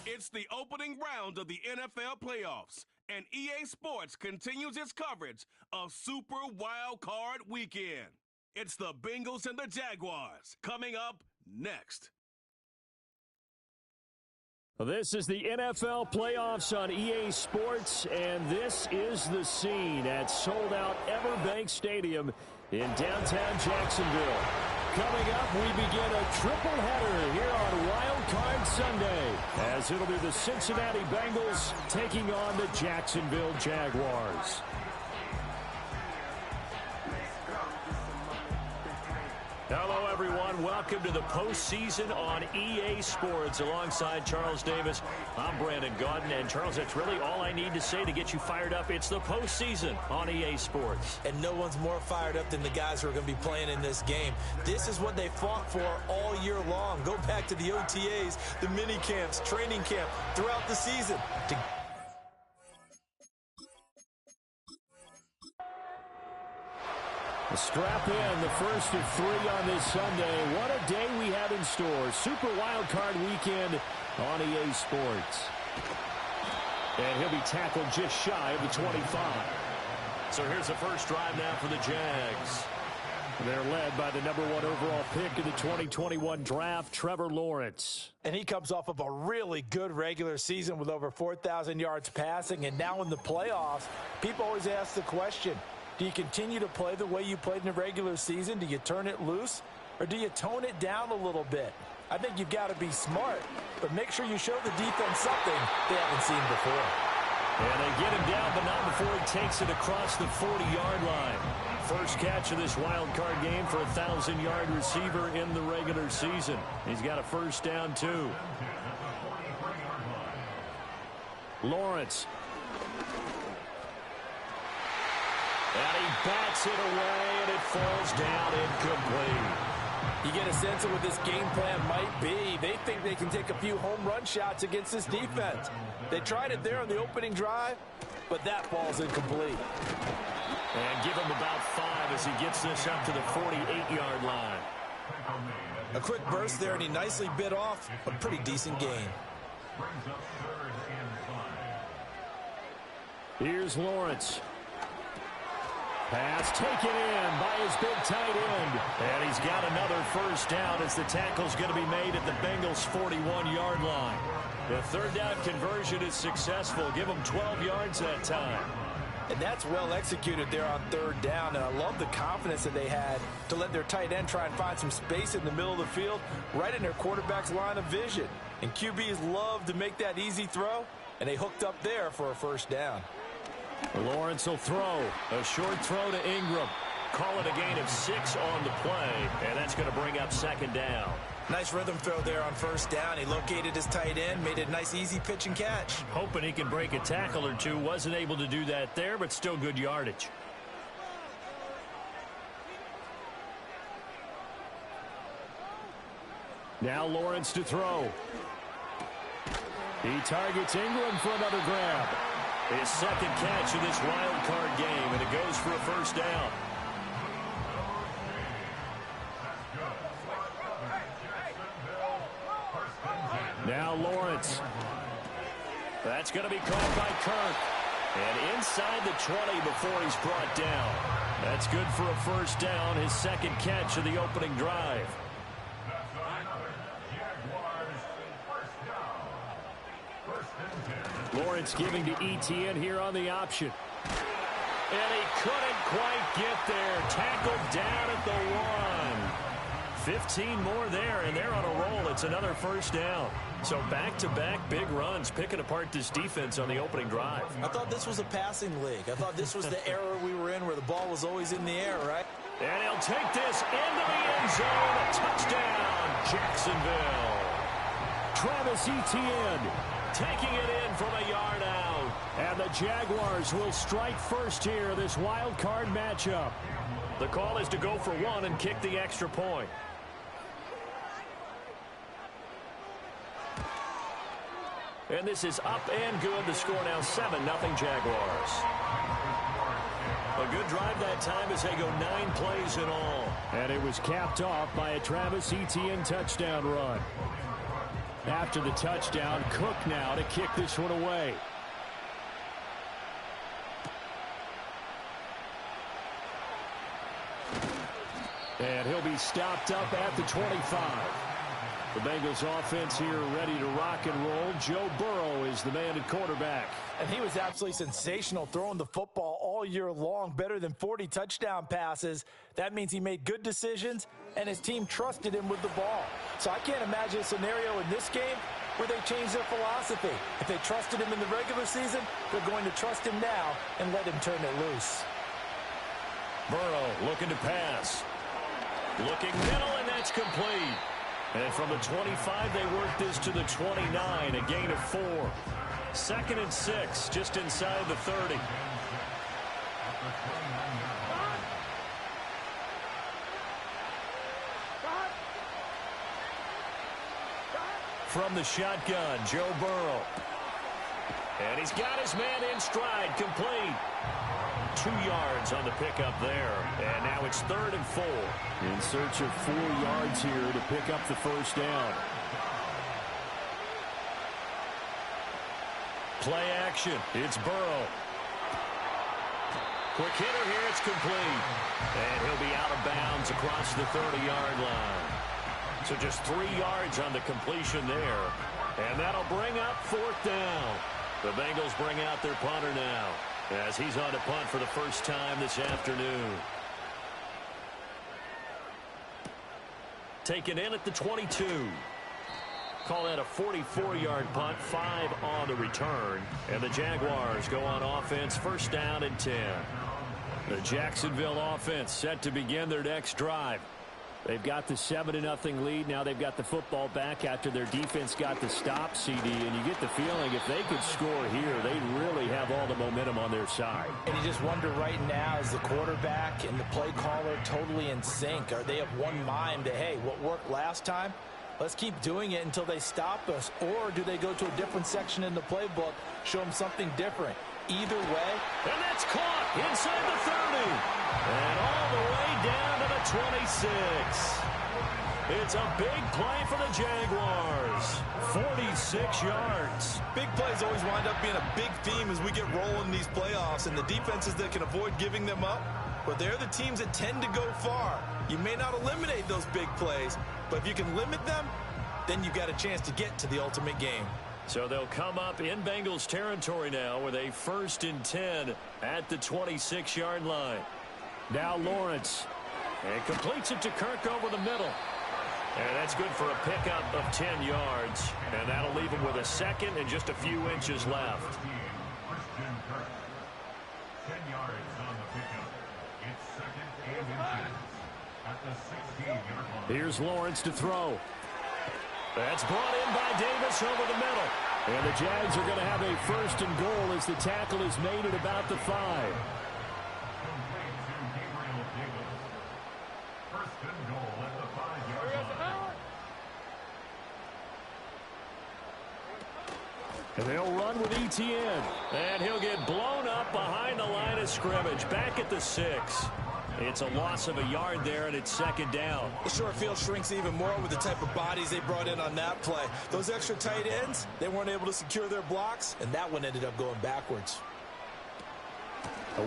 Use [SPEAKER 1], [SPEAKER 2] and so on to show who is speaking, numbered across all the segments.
[SPEAKER 1] It's the opening round of the NFL playoffs, and EA Sports continues its coverage of Super Wild Card Weekend. It's the Bengals and the Jaguars coming up next.
[SPEAKER 2] This is the NFL playoffs on EA Sports, and this is the scene at sold-out Everbank Stadium in downtown Jacksonville. Coming up, we begin a triple-header here on Wild Card Sunday, as it'll be the Cincinnati Bengals taking on the Jacksonville Jaguars. Hello, everyone. Welcome to the postseason on EA Sports. Alongside Charles Davis, I'm Brandon Gaudin. And, Charles, that's really all I need to say to get you fired up. It's the postseason on EA Sports.
[SPEAKER 3] And no one's more fired up than the guys who are going to be playing in this game. This is what they fought for all year long. Go back to the OTAs, the mini camps, training camp, throughout the season.
[SPEAKER 2] Strap in, the first of three on this Sunday. What a day we have in store. Super Wild Card Weekend on EA Sports. And he'll be tackled just shy of the 25. So here's the first drive now for the Jags. They're led by the #1 overall pick in the 2021 draft, Trevor Lawrence.
[SPEAKER 3] And he comes off of a really good regular season with over 4,000 yards passing. And now in the playoffs, people always ask the question, do you continue to play the way you played in the regular season? Do you turn it loose? Or do you tone it down a little bit? I think you've got to be smart, but make sure you show the defense something they haven't seen before.
[SPEAKER 2] And they get him down, but not before he takes it across the 40-yard line. First catch of this wild card game for a 1,000-yard receiver in the regular season. He's got a first down, too. Lawrence. And he bats it away, and it falls down incomplete.
[SPEAKER 3] You get a sense of what this game plan might be. They think they can take a few home run shots against this defense. They tried it there on the opening drive, but that ball's incomplete.
[SPEAKER 2] And give him about 5 as he gets this up to the 48-yard line.
[SPEAKER 3] A quick burst there, and he nicely bit off a pretty decent gain.
[SPEAKER 2] Here's Lawrence. Pass taken in by his big tight end. And he's got another first down as the tackle's going to be made at the Bengals' 41-yard line. The third down conversion is successful. Give him 12 yards that time.
[SPEAKER 3] And that's well executed there on third down. And I love the confidence that they had to let their tight end try and find some space in the middle of the field, right in their quarterback's line of vision. And QBs love to make that easy throw, and they hooked up there for a first down.
[SPEAKER 2] Lawrence will throw. A short throw to Ingram. Call it a gain of 6 on the play, and that's going to bring up second down.
[SPEAKER 3] Nice rhythm throw there on first down. He located his tight end, made a nice easy pitch and catch.
[SPEAKER 2] Hoping he can break a tackle or two. Wasn't able to do that there, but still good yardage. Now Lawrence to throw. He targets Ingram for another grab. His second catch of this wild card game, and it goes for a first down. Now Lawrence. That's going to be caught by Kirk. And inside the 20 before he's brought down. That's good for a first down, his second catch of the opening drive. Lawrence giving to ETN here on the option. And he couldn't quite get there. Tackled down at the 1. 15 more there, and they're on a roll. It's another first down. So back-to-back big runs, picking apart this defense on the opening drive.
[SPEAKER 3] I thought this was a passing league. I thought this was the era we were in where the ball was always in the air, right?
[SPEAKER 2] And he'll take this into the end zone. A touchdown, Jacksonville. Travis Etienne taking it in from a yard out. And the Jaguars will strike first here, this wild card matchup. The call is to go for 1 and kick the extra point. And this is up and good. The score now 7-0 Jaguars. A good drive that time as they go 9 plays in all. And it was capped off by a Travis Etienne touchdown run. After the touchdown, Cook now to kick this one away. And he'll be stopped up at the 25. The Bengals offense here ready to rock and roll. Joe Burrow is the man at quarterback.
[SPEAKER 3] And he was absolutely sensational throwing the football all year long, better than 40 touchdown passes. That means he made good decisions, and his team trusted him with the ball. So I can't imagine a scenario in this game where they change their philosophy. If they trusted him in the regular season, they're going to trust him now and let him turn it loose.
[SPEAKER 2] Burrow looking to pass. Looking middle, and that's complete. And from the 25, they work this to the 29, a gain of 4. 2nd and 6, just inside the 30. From the shotgun, Joe Burrow. And he's got his man in stride, complete. 2 yards on the pickup there. And now it's 3rd and 4. In search of 4 yards here to pick up the first down. Play action. It's Burrow. Quick hitter here. It's complete. And he'll be out of bounds across the 30-yard line. So just 3 yards on the completion there. And that'll bring up 4th down. The Bengals bring out their punter now, as he's on to punt for the first time this afternoon. Taken in at the 22. Call that a 44-yard punt, 5 on the return. And the Jaguars go on offense, 1st down and 10. The Jacksonville offense set to begin their next drive. They've got the 7-0 lead. Now they've got the football back after their defense got the stop, CD. And you get the feeling if they could score here, they'd really have all the momentum on their side.
[SPEAKER 3] And you just wonder right now, is the quarterback and the play caller totally in sync? Are they of one mind that, hey, what worked last time, let's keep doing it until they stop us? Or do they go to a different section in the playbook, show them something different? Either way.
[SPEAKER 2] And that's caught inside the 30. And all the way down to the 26. It's a big play for the Jaguars. 46 yards.
[SPEAKER 4] Big plays always wind up being a big theme as we get rolling in these playoffs, and the defenses that can avoid giving them up, but they're the teams that tend to go far. You may not eliminate those big plays, but if you can limit them, then you've got a chance to get to the ultimate game.
[SPEAKER 2] So they'll come up in Bengals territory now with a 1st and 10 at the 26-yard line. Now Lawrence. And completes it to Kirk over the middle. And that's good for a pickup of 10 yards. And that'll leave him with a 2nd and just a few inches left.
[SPEAKER 5] 10 yards on the pickup. It's 2nd and inches at the 16-yard line.
[SPEAKER 2] Here's Lawrence to throw. That's brought in by Davis over the middle. And the Jags are going to have a 1st and goal as the tackle is made at about the 5.
[SPEAKER 5] Complete to Gabriel Davis. 1st and goal at the 5-yard line.
[SPEAKER 2] And they'll run with ETN. And he'll get blown up behind the line of scrimmage. Back at the 6. It's a loss of a yard there, and it's 2nd down.
[SPEAKER 4] The short field shrinks even more with the type of bodies they brought in on that play. Those extra tight ends, they weren't able to secure their blocks, and that one ended up going backwards.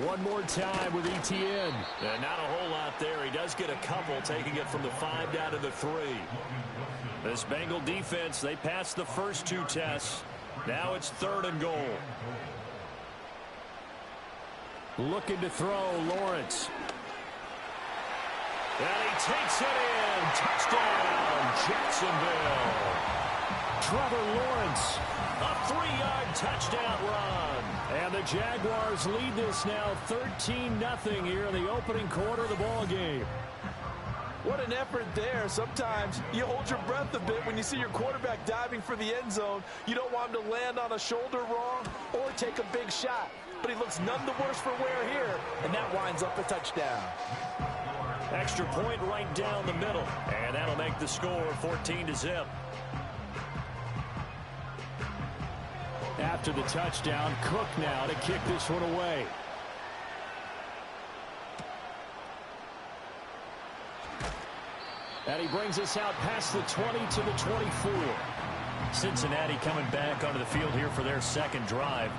[SPEAKER 2] One more time with ETN. And not a whole lot there. He does get a couple, taking it from the 5 down to the 3. This Bengal defense, they passed the first 2 tests. Now it's 3rd and goal. Looking to throw, Lawrence. And he takes it in. Touchdown, Jacksonville. Trevor Lawrence, a 3-yard touchdown run. And the Jaguars lead this now 13-0 here in the opening quarter of the ball game.
[SPEAKER 3] What an effort there. Sometimes you hold your breath a bit when you see your quarterback diving for the end zone. You don't want him to land on a shoulder wrong or take a big shot. But he looks none the worse for wear here, and that winds up a touchdown.
[SPEAKER 2] Extra point right down the middle, and that'll make the score 14-0. After the touchdown, Cook now to kick this one away. And he brings us out past the 20 to the 24. Cincinnati coming back onto the field here for their second drive.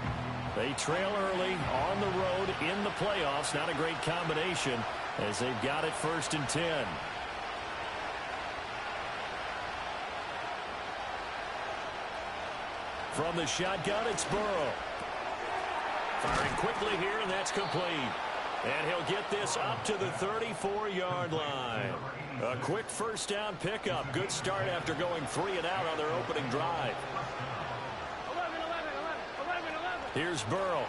[SPEAKER 2] They trail early on the road in the playoffs. Not a great combination as they've got it 1st and 10. From the shotgun, it's Burrow. Firing quickly here, and that's complete. And he'll get this up to the 34-yard line. A quick first down pickup. Good start after going 3 and out on their opening drive. 11. Here's Burrow.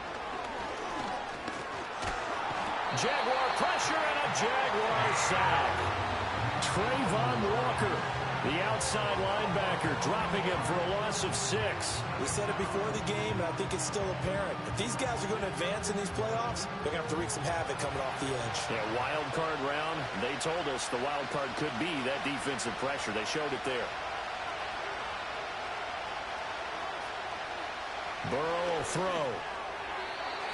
[SPEAKER 2] Jaguar pressure and a Jaguar sack. Trayvon Walker, the outside linebacker, dropping him for a loss of 6.
[SPEAKER 3] We said it before the game, and I think it's still apparent. If these guys are going to advance in these playoffs, they're going to have to wreak some havoc coming off the edge.
[SPEAKER 2] Yeah, wild card round. They told us the wild card could be that defensive pressure. They showed it there. Burrow will throw.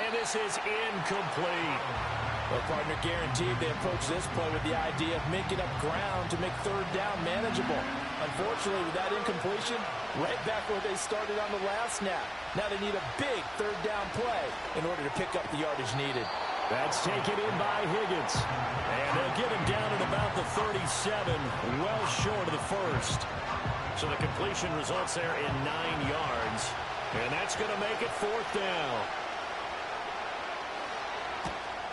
[SPEAKER 2] And this is incomplete.
[SPEAKER 3] Well, partner, guaranteed they approach this play with the idea of making up ground to make 3rd down manageable. Unfortunately, with that incompletion, right back where they started on the last snap. Now they need a big 3rd down play in order to pick up the yardage needed.
[SPEAKER 2] That's taken in by Higgins. And they'll get him down at about the 37, well short of the 1st. So the completion results there in 9 yards. And that's going to make it 4th down.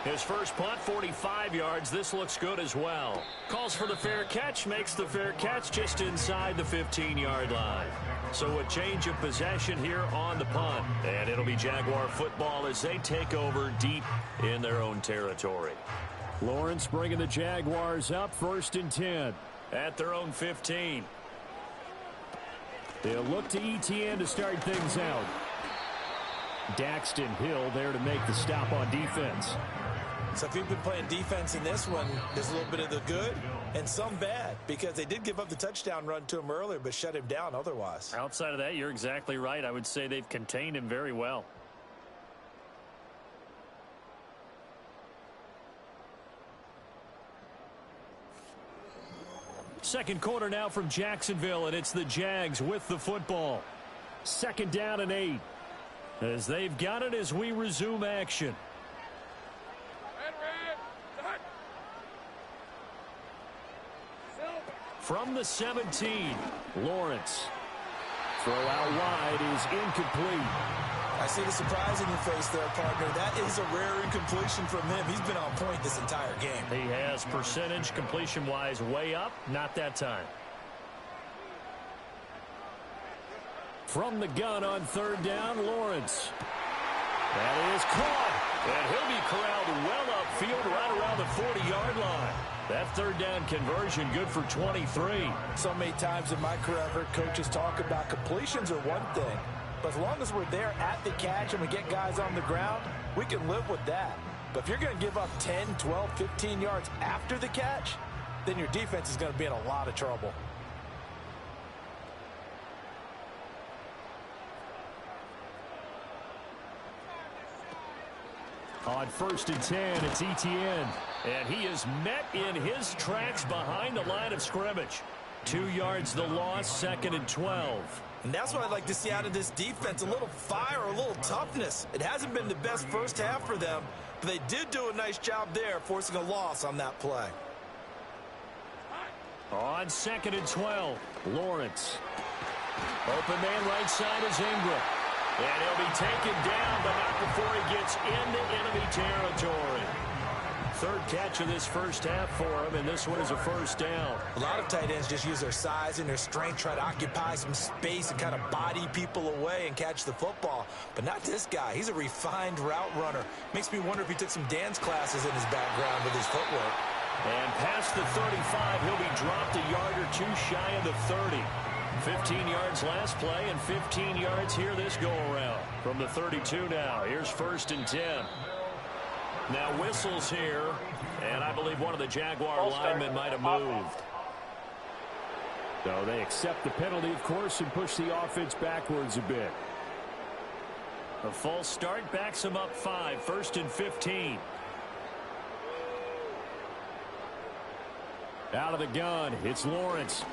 [SPEAKER 2] His first punt, 45 yards. This looks good as well. Calls for the fair catch, makes the fair catch just inside the 15-yard line. So a change of possession here on the punt. And it'll be Jaguar football as they take over deep in their own territory. Lawrence bringing the Jaguars up 1st and 10 at their own 15. They'll look to ETN to start things out. Daxton Hill there to make the stop on defense.
[SPEAKER 3] So if you've been playing defense in this one, there's a little bit of the good and some bad, because they did give up the touchdown run to him earlier but shut him down otherwise.
[SPEAKER 2] Outside of that, you're exactly right. I would say they've contained him very well. Second quarter now from Jacksonville, and it's the Jags with the football. 2nd down and 8. As they've got it as we resume action. From the 17, Lawrence. Throw out wide is incomplete.
[SPEAKER 3] I see the surprise in your face there, partner. That is a rare incompletion from him. He's been on point this entire game.
[SPEAKER 2] He has percentage completion-wise way up. Not that time. From the gun on 3rd down, Lawrence. That is caught. And he'll be corralled well upfield right around the 40-yard line. That 3rd down conversion good for 23.
[SPEAKER 3] So many times in my career I've heard coaches talk about completions are one thing, but as long as we're there at the catch and we get guys on the ground, we can live with that. But if you're going to give up 10, 12, 15 yards after the catch, then your defense is going to be in a lot of trouble.
[SPEAKER 2] On 1st and 10, it's ETN. And he is met in his tracks behind the line of scrimmage. 2 yards the loss, 2nd and 12.
[SPEAKER 3] And that's what I'd like to see out of this defense, a little fire, a little toughness. It hasn't been the best first half for them, but they did do a nice job there, forcing a loss on that play.
[SPEAKER 2] On 2nd and 12, Lawrence. Open man right side is Ingram. And he'll be taken down, but not before he gets into enemy territory. 3rd catch of this first half for him, and this one is a 1st down.
[SPEAKER 3] A lot of tight ends just use their size and their strength, try to occupy some space and kind of body people away and catch the football. But not this guy. He's a refined route runner. Makes me wonder if he took some dance classes in his background with his footwork.
[SPEAKER 2] And past the 35, he'll be dropped a yard or two shy of the 30. 15 yards last play and 15 yards here this go-around. From the 32 now, here's 1st and 10. Now whistles here, and I believe one of the Jaguar linemen might have moved. So they accept the penalty, of course, and push the offense backwards a bit. A false start backs them up 5, 1st and 15. Out of the gun, it's Lawrence.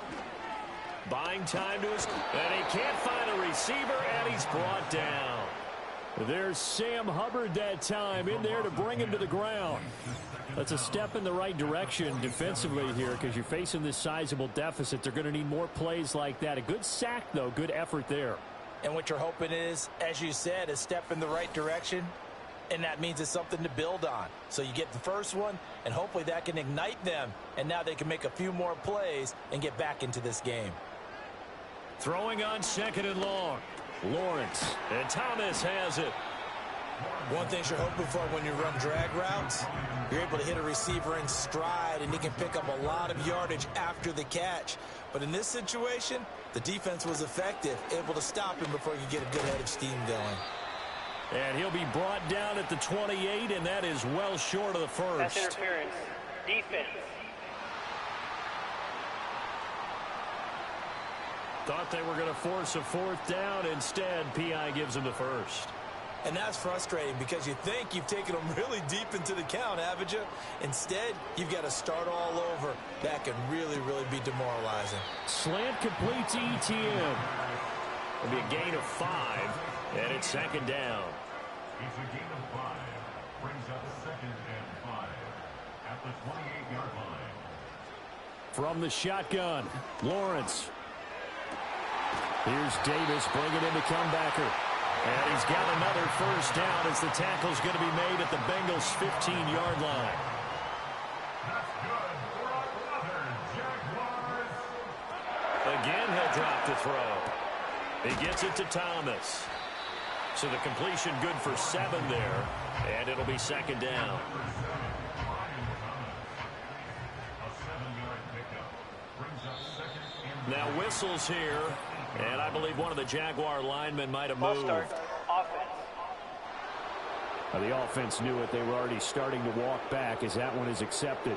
[SPEAKER 2] Buying time to his, and he can't find a receiver, and he's brought down. There's Sam Hubbard that time in there to bring him to the ground. That's a step in the right direction defensively here because you're facing this sizable deficit. They're going to need more plays like that. A good sack, though. Good effort there.
[SPEAKER 3] And what you're hoping is, as you said, a step in the right direction, and that means it's something to build on. So you get the first one, and hopefully that can ignite them, and now they can make a few more plays and get back into this game.
[SPEAKER 2] Throwing on second and long. Lawrence, and Thomas has it.
[SPEAKER 3] One thing you're hoping for when you run drag routes, you're able to hit a receiver in stride, and he can pick up a lot of yardage after the catch. But in this situation, the defense was effective, able to stop him before you get a good head of steam going.
[SPEAKER 2] And he'll be brought down at the 28, and that is well short of the first.
[SPEAKER 6] That's interference. Defense.
[SPEAKER 2] Thought they were going to force a fourth down. Instead, P.I. gives him the first.
[SPEAKER 3] And that's frustrating because you think you've taken them really deep into the count, haven't you? Instead, you've got to start all over. That can really, really be demoralizing.
[SPEAKER 2] Slant complete to ETN. It'll be a gain of 5, and it's second down.
[SPEAKER 5] It's a gain of 5. Brings up second and 5 at the 28-yard line.
[SPEAKER 2] From the shotgun, Lawrence. Here's Davis bringing in the comebacker. And he's got another first down as the tackle's going to be made at the Bengals' 15-yard line.
[SPEAKER 5] That's good for another Jaguars.
[SPEAKER 2] Again, he'll drop the throw. He gets it to Thomas. So the completion good for 7 there, and it'll be second down. Now whistles here, and I believe one of the Jaguar linemen might have moved.
[SPEAKER 6] Start. Offense.
[SPEAKER 2] The offense knew it. They were already starting to walk back as that one is accepted.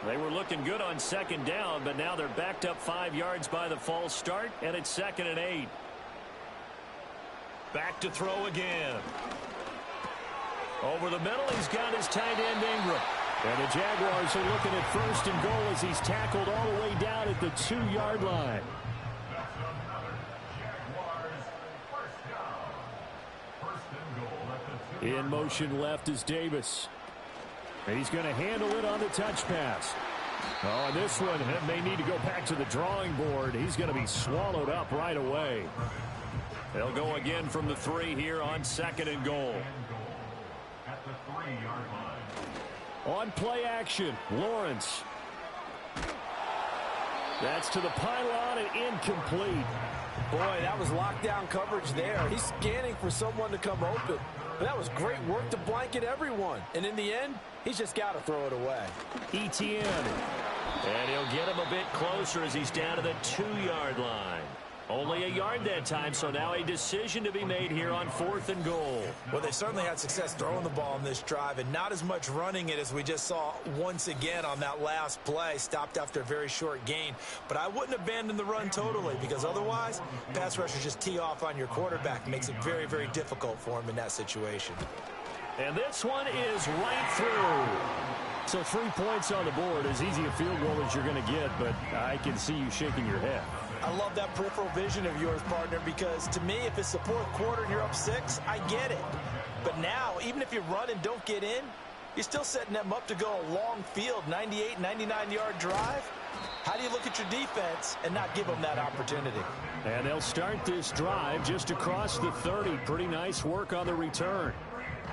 [SPEAKER 2] They were looking good on second down, but now they're backed up 5 yards by the false start, and it's second and 8. Back to throw again. Over the middle, he's got his tight end Ingram. And the Jaguars are looking at first and goal as he's tackled all the way down at the 2-yard line.
[SPEAKER 5] That's another Jaguars first down. First and goal at the 2-yard line.
[SPEAKER 2] In motion left is Davis. And he's going to handle it on the touch pass. Oh, and this one may need to go back to the drawing board. He's going to be swallowed up right away. They'll go again from the 3 here on second and goal.
[SPEAKER 5] At the 3-yard line.
[SPEAKER 2] On play action, Lawrence. That's to the pylon and incomplete.
[SPEAKER 3] Boy, that was lockdown coverage there. He's scanning for someone to come open. But that was great work to blanket everyone. And in the end, he's just got to throw it away.
[SPEAKER 2] ETN. And he'll get him a bit closer as he's down to the 2-yard line. Only a yard that time, so now a decision to be made here on 4th and goal.
[SPEAKER 3] Well, they certainly had success throwing the ball in this drive and not as much running it as we just saw once again on that last play. Stopped after a very short gain. But I wouldn't abandon the run totally because otherwise, pass rushers just tee off on your quarterback. Makes it very, very difficult for him in that situation.
[SPEAKER 2] And this one is right through. So 3 points on the board, as easy a field goal as you're going to get, but I can see you shaking your head.
[SPEAKER 3] I love that peripheral vision of yours, partner, because to me, if it's the 4th quarter and you're up 6, I get it. But now, even if you run and don't get in, you're still setting them up to go a long field, 98, 99-yard drive. How do you look at your defense and not give them that opportunity?
[SPEAKER 2] And they'll start this drive just across the 30. Pretty nice work on the return.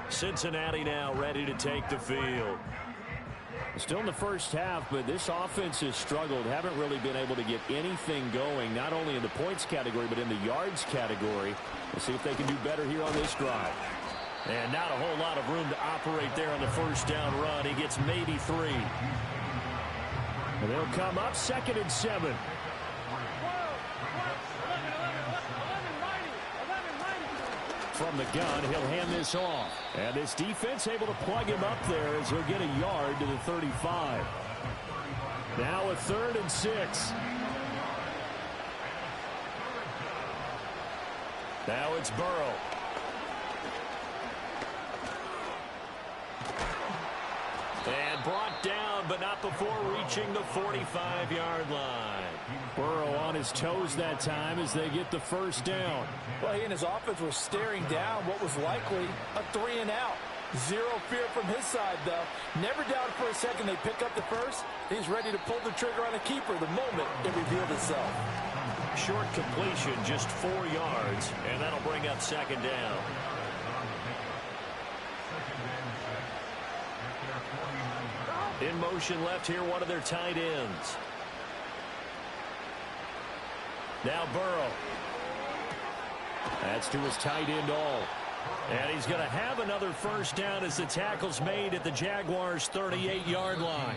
[SPEAKER 2] Cincinnati now ready to take the field. Still in the first half, but this offense has struggled. Haven't really been able to get anything going, not only in the points category, but in the yards category. We'll see if they can do better here on this drive. And not a whole lot of room to operate there on the first down run. He gets maybe 3. And they'll come up 2nd and 7. From the gun, he'll hand this off. And this defense able to plug him up there as he'll get a yard to the 35. Now a 3rd and 6. Now it's Burrow. And brought down down, but not before reaching the 45-yard line. Burrow on his toes that time as they get the first down.
[SPEAKER 3] Well, he and his offense were staring down what was likely a 3-and-out. Zero fear from his side, though. Never doubted for a second they pick up the first. He's ready to pull the trigger on a keeper the moment it revealed itself.
[SPEAKER 2] Short completion, just 4 yards, and that'll bring up second down. In motion left here, one of their tight ends. Now Burrow. That's to his tight end all. And he's going to have another first down as the tackle's made at the Jaguars' 38-yard line.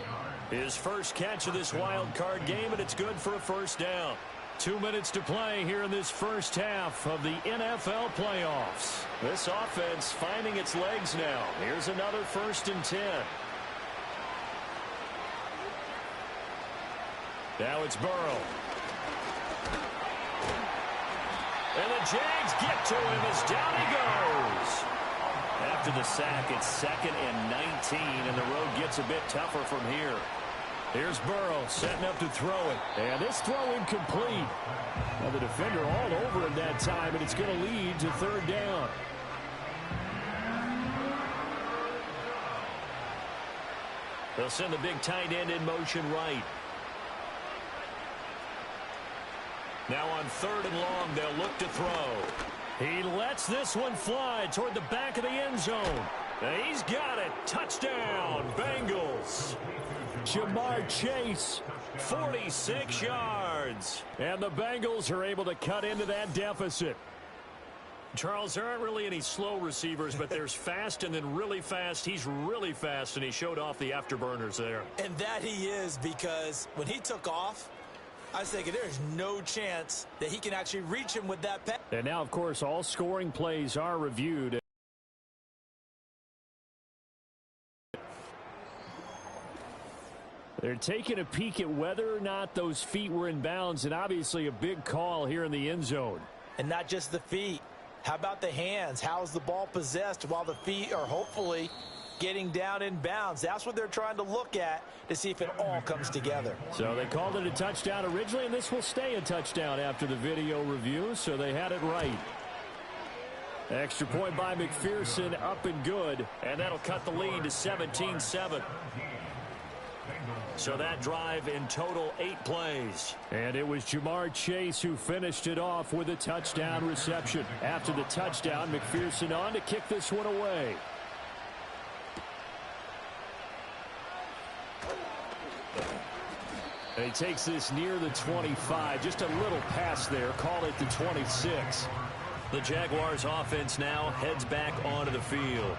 [SPEAKER 2] His first catch of this wild card game, and it's good for a first down. 2 minutes to play here in this first half of the NFL playoffs. This offense finding its legs now. Here's another 1st and 10. Now it's Burrow. And the Jags get to him as down he goes. After the sack, it's 2nd and 19, and the road gets a bit tougher from here. Here's Burrow setting up to throw it. And this throw incomplete. Now the defender all over him that time, and it's going to lead to 3rd down. They'll send the big tight end in motion right. Now on 3rd and long, they'll look to throw. He lets this one fly toward the back of the end zone. He's got it. Touchdown, Bengals. Jamar Chase, 46 yards. And the Bengals are able to cut into that deficit. Charles, there aren't really any slow receivers, but there's fast and then really fast. He's really fast, and he showed off the afterburners there.
[SPEAKER 3] And that he is, because when he took off, I was thinking there's no chance that he can actually reach him with that pass.
[SPEAKER 2] And now, of course, all scoring plays are reviewed. They're taking a peek at whether or not those feet were in bounds, and obviously a big call here in the end zone.
[SPEAKER 3] And not just the feet. How about the hands? How's the ball possessed while the feet are hopefully getting down in bounds? That's what they're trying to look at to see if it all comes together.
[SPEAKER 2] So they called it a touchdown originally, and this will stay a touchdown after the video review, so they had it right. Extra point by McPherson, up and good, and that'll cut the lead to 17-7. So that drive in total 8 plays. And it was Jamar Chase who finished it off with a touchdown reception. After the touchdown, McPherson on to kick this one away. And he takes this near the 25. Just a little pass there. Call it the 26. The Jaguars offense now heads back onto the field.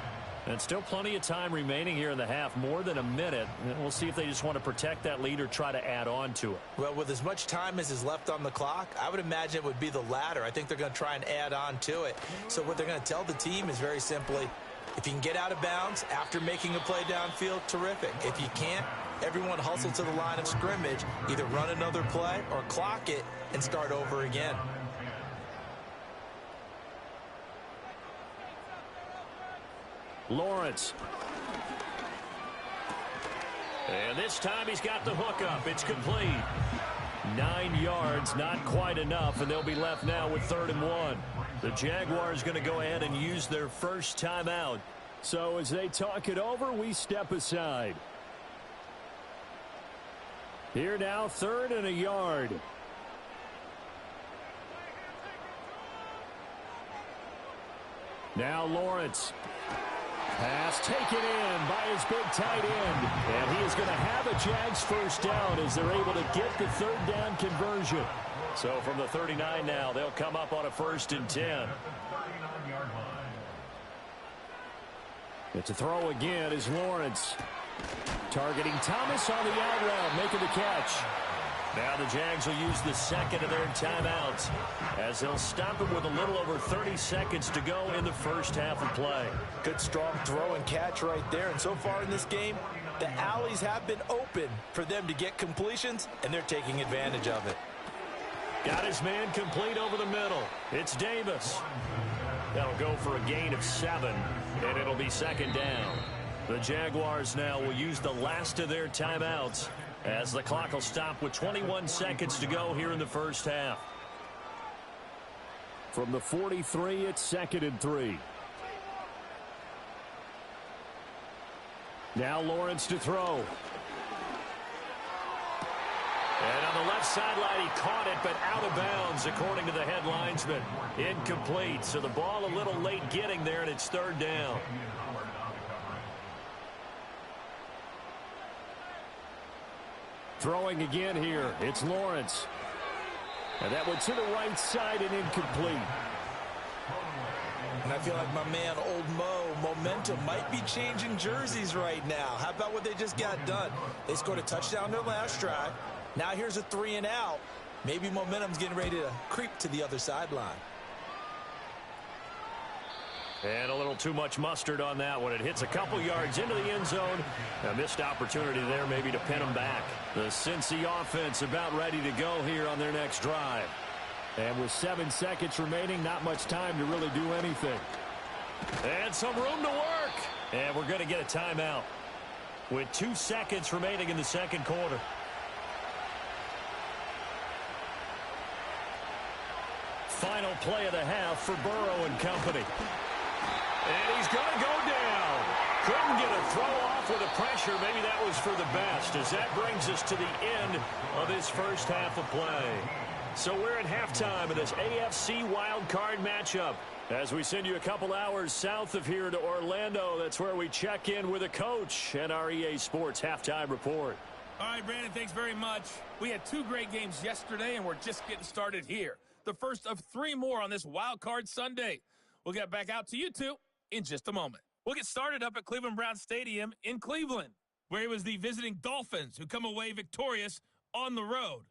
[SPEAKER 2] And still plenty of time remaining here in the half, more than a minute. And we'll see if they just want to protect that lead or try to add on to it.
[SPEAKER 3] Well, with as much time as is left on the clock, I would imagine it would be the latter. I think they're going to try and add on to it. So what they're going to tell the team is very simply, if you can get out of bounds after making a play downfield, terrific. If you can't, everyone hustle to the line of scrimmage, either run another play or clock it and start over again.
[SPEAKER 2] Lawrence. And this time he's got the hook up. It's complete. 9 yards, not quite enough, and they'll be left now with 3rd and 1. The Jaguars going to go ahead and use their first timeout. So as they talk it over, we step aside. Here now, 3rd and a yard. Now Lawrence. Pass taken in by his big tight end. And he is going to have a Jags first down as they're able to get the 3rd down conversion. So from the 39 now, they'll come up on a 1st and 10. It's a throw again is Lawrence. Targeting Thomas on the out route, making the catch. Now the Jags will use the 2nd of their timeouts as they'll stop it with a little over 30 seconds to go in the first half of play.
[SPEAKER 3] Good strong throw and catch right there. And so far in this game, the alleys have been open for them to get completions, and they're taking advantage of it.
[SPEAKER 2] Got his man complete over the middle. It's Davis. That'll go for a gain of 7, and it'll be 2nd down. The Jaguars now will use the last of their timeouts as the clock will stop with 21 seconds to go here in the first half. From the 43, it's 2nd and 3. Now Lawrence to throw. And on the left sideline, he caught it, but out of bounds, according to the head linesman. Incomplete, so the ball a little late getting there, and it's 3rd down. Throwing again here, it's Lawrence. And that one to the right side and incomplete.
[SPEAKER 3] And I feel like my man, Old Mo, momentum might be changing jerseys right now. How about what they just got done? They scored a touchdown their last drive. Now here's a 3 and out. Maybe momentum's getting ready to creep to the other sideline.
[SPEAKER 2] And a little too much mustard on that one. It hits a couple yards into the end zone. A missed opportunity there maybe to pin them back. The Cincy offense about ready to go here on their next drive. And with 7 seconds remaining, not much time to really do anything. And some room to work. And we're going to get a timeout with 2 seconds remaining in the second quarter. Final play of the half for Burrow and company. And he's going to go down. Couldn't get a throw off with the pressure. Maybe that was for the best, as that brings us to the end of this first half of play. So we're at halftime in this AFC wildcard matchup. As we send you a couple hours south of here to Orlando, that's where we check in with a coach and our EA Sports halftime report.
[SPEAKER 7] All right, Brandon, thanks very much. We had 2 great games yesterday, and we're just getting started here. The first of 3 more on this Wild Card Sunday. We'll get back out to you two in just a moment. We'll get started up at Cleveland Browns Stadium in Cleveland, where it was the visiting Dolphins who come away victorious on the road.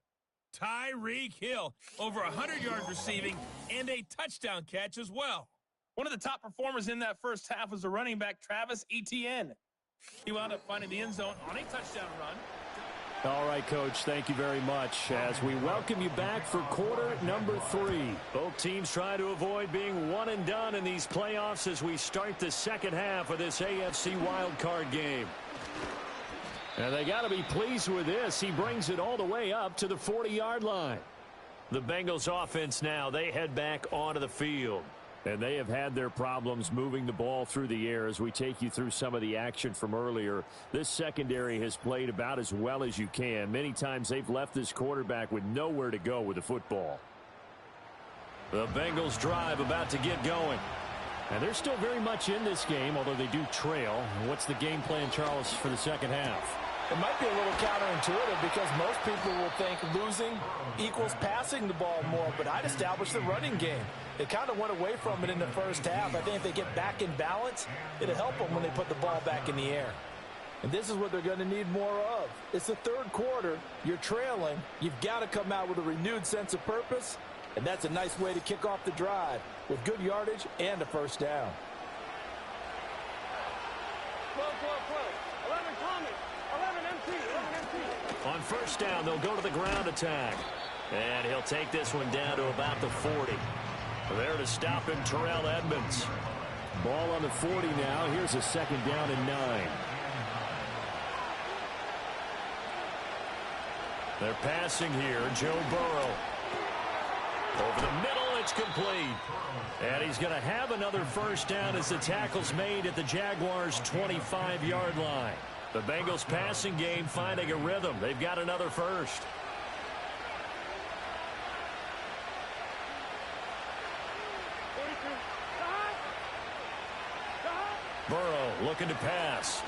[SPEAKER 7] Tyreek Hill, over 100 yards receiving and a touchdown catch as well. One of the top performers in that first half was the running back Travis Etienne. He wound up finding the end zone on a touchdown run.
[SPEAKER 2] All right, Coach, thank you very much as we welcome you back for quarter number 3. Both teams try to avoid being one and done in these playoffs as we start the second half of this AFC wildcard game. And they got to be pleased with this. He brings it all the way up to the 40-yard line. The Bengals offense now, they head back onto the field. And they have had their problems moving the ball through the air as we take you through some of the action from earlier. This secondary has played about as well as you can. Many times they've left this quarterback with nowhere to go with the football. The Bengals drive about to get going. And they're still very much in this game, although they do trail. What's the game plan, Charles, for the second half?
[SPEAKER 3] It might be a little counterintuitive because most people will think losing equals passing the ball more, but I'd establish the running game. They kind of went away from it in the first half. I think if they get back in balance, it'll help them when they put the ball back in the air. And this is what they're going to need more of. It's the third quarter. You're trailing. You've got to come out with a renewed sense of purpose, and that's a nice way to kick off the drive with good yardage and a first down.
[SPEAKER 6] 12, 11 Thomas, 11 MT.
[SPEAKER 2] On first down, they'll go to the ground attack. And he'll take this one down to about the 40. There to stop him, Terrell Edmonds. Ball on the 40 now. Here's a second down and 9. They're passing here. Joe Burrow. Over the middle, it's complete. And he's going to have another first down as the tackle's made at the Jaguars' 25-yard line. The Bengals passing game finding a rhythm. They've got another first. Burrow looking to pass.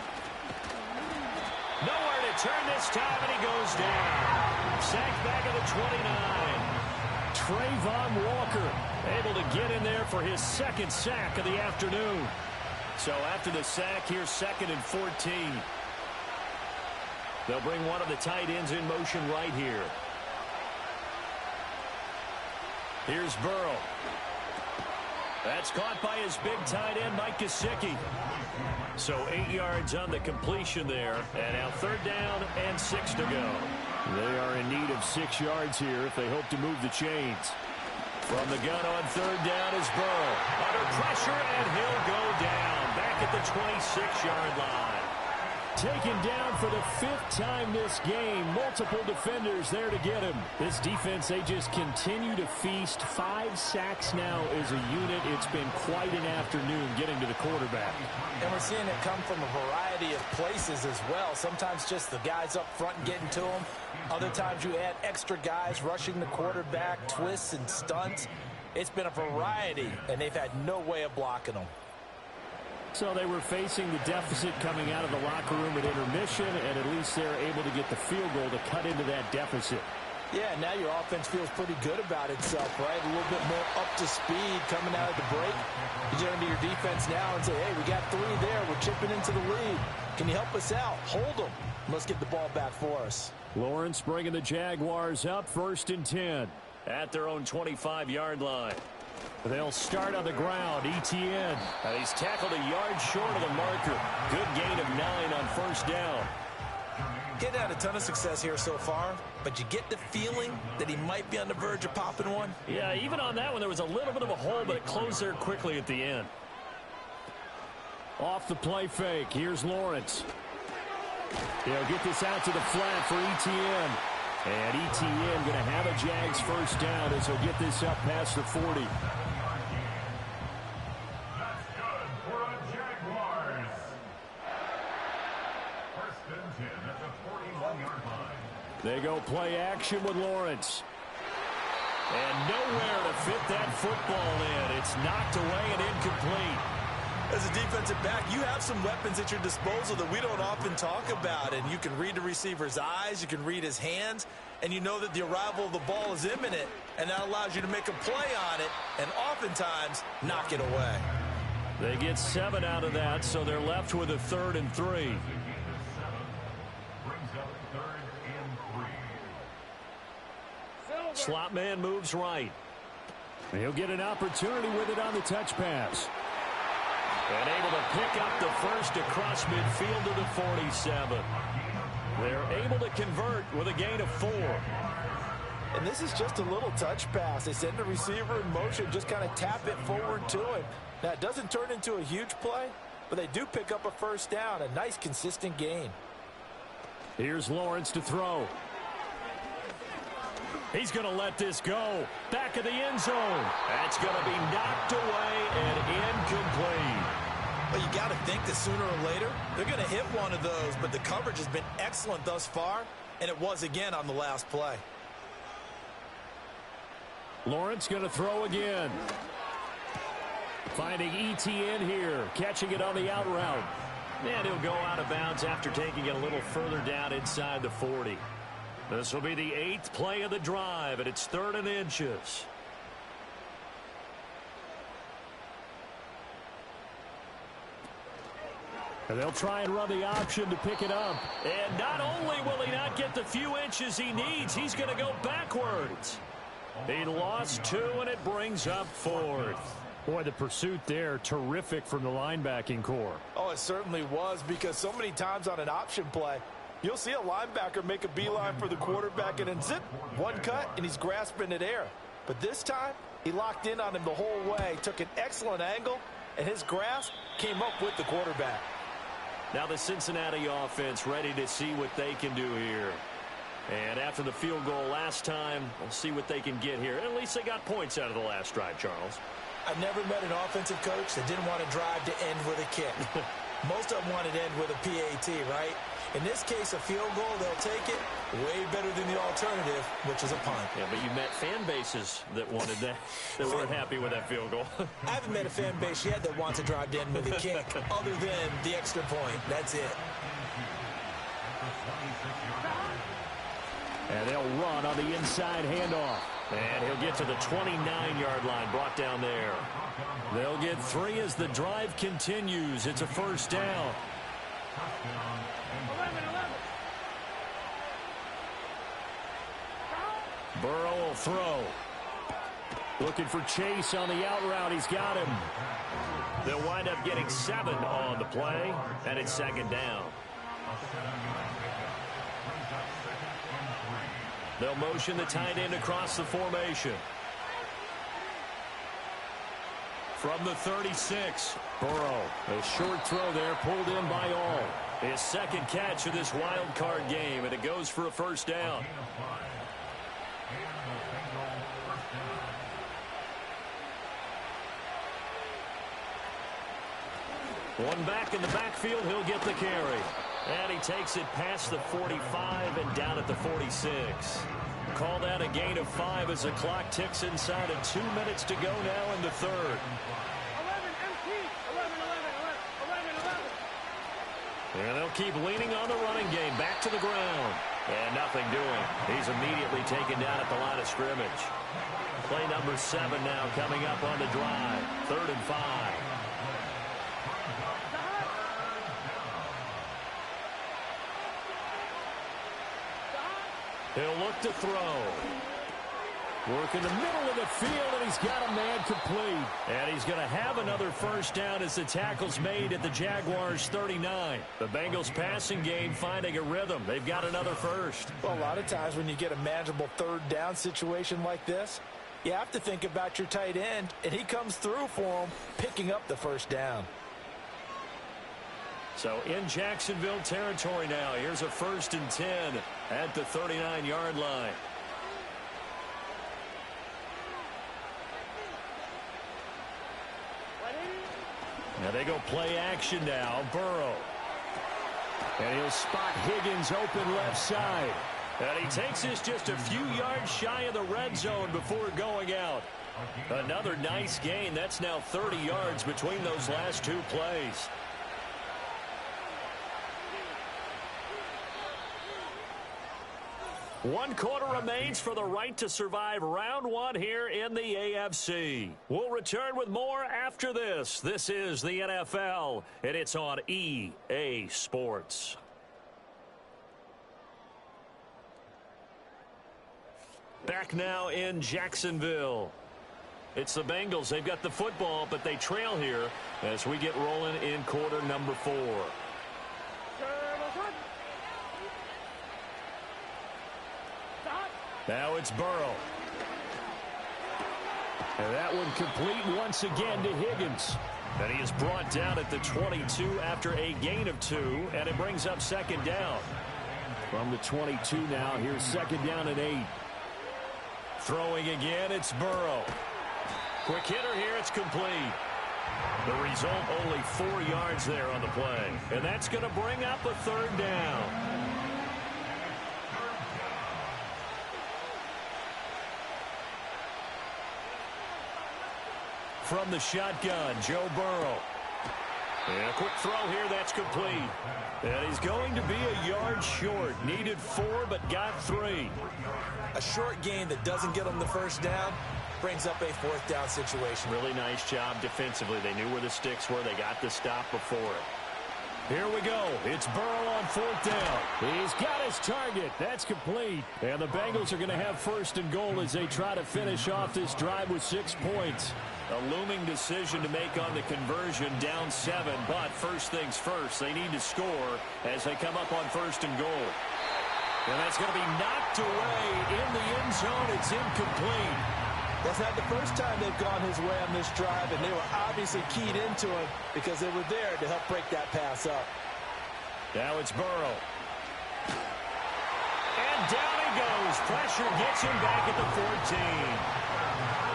[SPEAKER 2] Nowhere to turn this time, and he goes down. Sacked back at the 29. Trayvon Walker able to get in there for his second sack of the afternoon. So after the sack, here's 2nd and 14. They'll bring one of the tight ends in motion right here. Here's Burrow. That's caught by his big tight end, Mike Gesicki. So 8 yards on the completion there. And now 3rd down and 6 to go. They are in need of 6 yards here if they hope to move the chains. From the gun on 3rd down is Burrow. Under pressure, and he'll go down. Back at the 26-yard line. Taken down for the 5th time this game. Multiple defenders there to get him. This defense, they just continue to feast. 5 sacks now as a unit. It's been quite an afternoon getting to the quarterback.
[SPEAKER 3] And we're seeing it come from a variety of places as well. Sometimes just the guys up front and getting to him. Other times you add extra guys rushing the quarterback, twists and stunts. It's been a variety, and they've had no way of blocking them.
[SPEAKER 2] So they were facing the deficit coming out of the locker room at intermission, and at least they're able to get the field goal to cut into that deficit.
[SPEAKER 3] Yeah, now your offense feels pretty good about itself, right? A little bit more up to speed coming out of the break. You turn to your defense now and say, hey, we got 3 there. We're chipping into the lead. Can you help us out? Hold them. Let's get the ball back for us.
[SPEAKER 2] Lawrence bringing the Jaguars up 1st and 10 at their own 25-yard line. They'll start on the ground. Etienne. He's tackled a yard short of the marker. Good gain of 9 on 1st down.
[SPEAKER 3] Getting had a ton of success here so far, but you get the feeling that he might be on the verge of popping one.
[SPEAKER 2] Yeah, even on that one, there was a little bit of a hole, but it closed there quickly at the end. Off the play fake. Here's Lawrence. He'll get this out to the flat for Etienne. And Etienne going to have a Jags 1st down as he'll get this up past the 40.
[SPEAKER 5] That's good for a Jaguars. 1st and 10 at the 41-yard line.
[SPEAKER 2] They go play action with Lawrence. And nowhere to fit that football in. It's knocked away and incomplete.
[SPEAKER 4] As a defensive back, you have some weapons at your disposal that we don't often talk about. And you can read the receiver's eyes, you can read his hands, and you know that the arrival of the ball is imminent. And that allows you to make a play on it and oftentimes knock it away.
[SPEAKER 2] They get 7 out of that, so they're left with a 3rd and 3.
[SPEAKER 5] Brings up 3rd and 3.
[SPEAKER 2] Slot man moves right. He'll get an opportunity with it on the touch pass. And able to pick up the first across midfield to the 47. They're able to convert with a gain of 4.
[SPEAKER 3] And this is just a little touch pass. They send the receiver in motion, just kind of tap it forward to him. Now, it doesn't turn into a huge play, but they do pick up a 1st down, a nice, consistent gain.
[SPEAKER 2] Here's Lawrence to throw. He's going to let this go. Back of the end zone. That's going to be knocked away and incomplete.
[SPEAKER 4] Well, you got to think that sooner or later, they're going to hit one of those, but the coverage has been excellent thus far, and it was again on the last play.
[SPEAKER 2] Lawrence going to throw again. Finding Etienne here, catching it on the out route. And he'll go out of bounds after taking it a little further down inside the 40. This will be the 8th play of the drive, and it's 3rd and inches. And they'll try and run the option to pick it up. And not only will he not get the few inches he needs, he's going to go backwards. He lost 2, and it brings up 4th. Boy, the pursuit there, terrific from the linebacking core.
[SPEAKER 3] Oh, it certainly was, because so many times on an option play, you'll see a linebacker make a beeline for the quarterback and then zip, one cut, and he's grasping at air. But this time, he locked in on him the whole way, took an excellent angle, and his grasp came up with the quarterback.
[SPEAKER 2] Now the Cincinnati offense ready to see what they can do here. And after the field goal last time, we'll see what they can get here. At least they got points out of the last drive, Charles.
[SPEAKER 3] I've never met an offensive coach that didn't want to drive to end with a kick. Most of them wanted to end with a PAT, right? In this case, a field goal, they'll take it way better than the alternative, which is a punt.
[SPEAKER 2] Yeah, but you met fan bases that wanted that, that weren't happy with that field goal.
[SPEAKER 3] I haven't met a fan base yet that wants to drive to end with a kick, other than the extra point. That's it.
[SPEAKER 2] And they'll run on the inside handoff. And he'll get to the 29-yard line, brought down there. They'll get 3 as the drive continues. It's a 1st down. Burrow will throw. Looking for Chase on the out route. He's got him. They'll wind up getting 7 on the play, and it's 2nd down. They'll motion the tight end across the formation. From the 36, Burrow. A short throw there, pulled in by all. His second catch of this wild card game, and it goes for a first down. One back in the backfield, he'll get the carry. And he takes it past the 45 and down at the 46. Call that a gain of 5 as the clock ticks inside of 2 minutes to go now in the third.
[SPEAKER 6] 11 MT, 11.
[SPEAKER 2] And they'll keep leaning on the running game. Back to the ground. And nothing doing. He's immediately taken down at the line of scrimmage. Play number 7 now coming up on the drive. 3rd and 5. He'll look to throw. Work in the middle of the field, and he's got a man complete. And he's going to have another first down as the tackle's made at the Jaguars' 39. The Bengals passing game finding a rhythm. They've got another first.
[SPEAKER 3] Well, a lot of times when you get a manageable 3rd down situation like this, you have to think about your tight end, and he comes through for him, picking up the first down.
[SPEAKER 2] So in Jacksonville territory now. Here's a 1st and 10 at the 39-yard line. Now they go play action now. Burrow. And he'll spot Higgins open left side. And he takes this just a few yards shy of the red zone before going out. Another nice gain. That's now 30 yards between those last 2 plays. One quarter remains for the right to survive round 1 here in the AFC. We'll return with more after this. This is the NFL, and it's on EA Sports. Back now in Jacksonville. It's the Bengals. They've got the football, but they trail here as we get rolling in quarter number 4. Now it's Burrow. And that one complete once again to Higgins. And he is brought down at the 22 after a gain of 2, and it brings up 2nd down. From the 22 now, here's 2nd down and 8. Throwing again, it's Burrow. Quick hitter here, it's complete. The result, only 4 yards there on the play. And that's going to bring up a 3rd down. From the shotgun, Joe Burrow. And a quick throw here, that's complete. And he's going to be a yard short. Needed 4, but got 3.
[SPEAKER 3] A short gain that doesn't get him the first down brings up a 4th down situation.
[SPEAKER 2] Really nice job defensively. They knew where the sticks were. They got the stop before it. Here we go. It's Burrow on 4th down. He's got his target. That's complete. And the Bengals are going to have 1st and goal as they try to finish off this drive with 6 points. A looming decision to make on the conversion, down 7. But first things first, they need to score as they come up on 1st and goal. And that's going to be knocked away in the end zone. It's incomplete.
[SPEAKER 3] That's not the first time they've gone his way on this drive, and they were obviously keyed into him because they were there to help break that pass up.
[SPEAKER 2] Now it's Burrow. And down he goes. Pressure gets him back at the 14.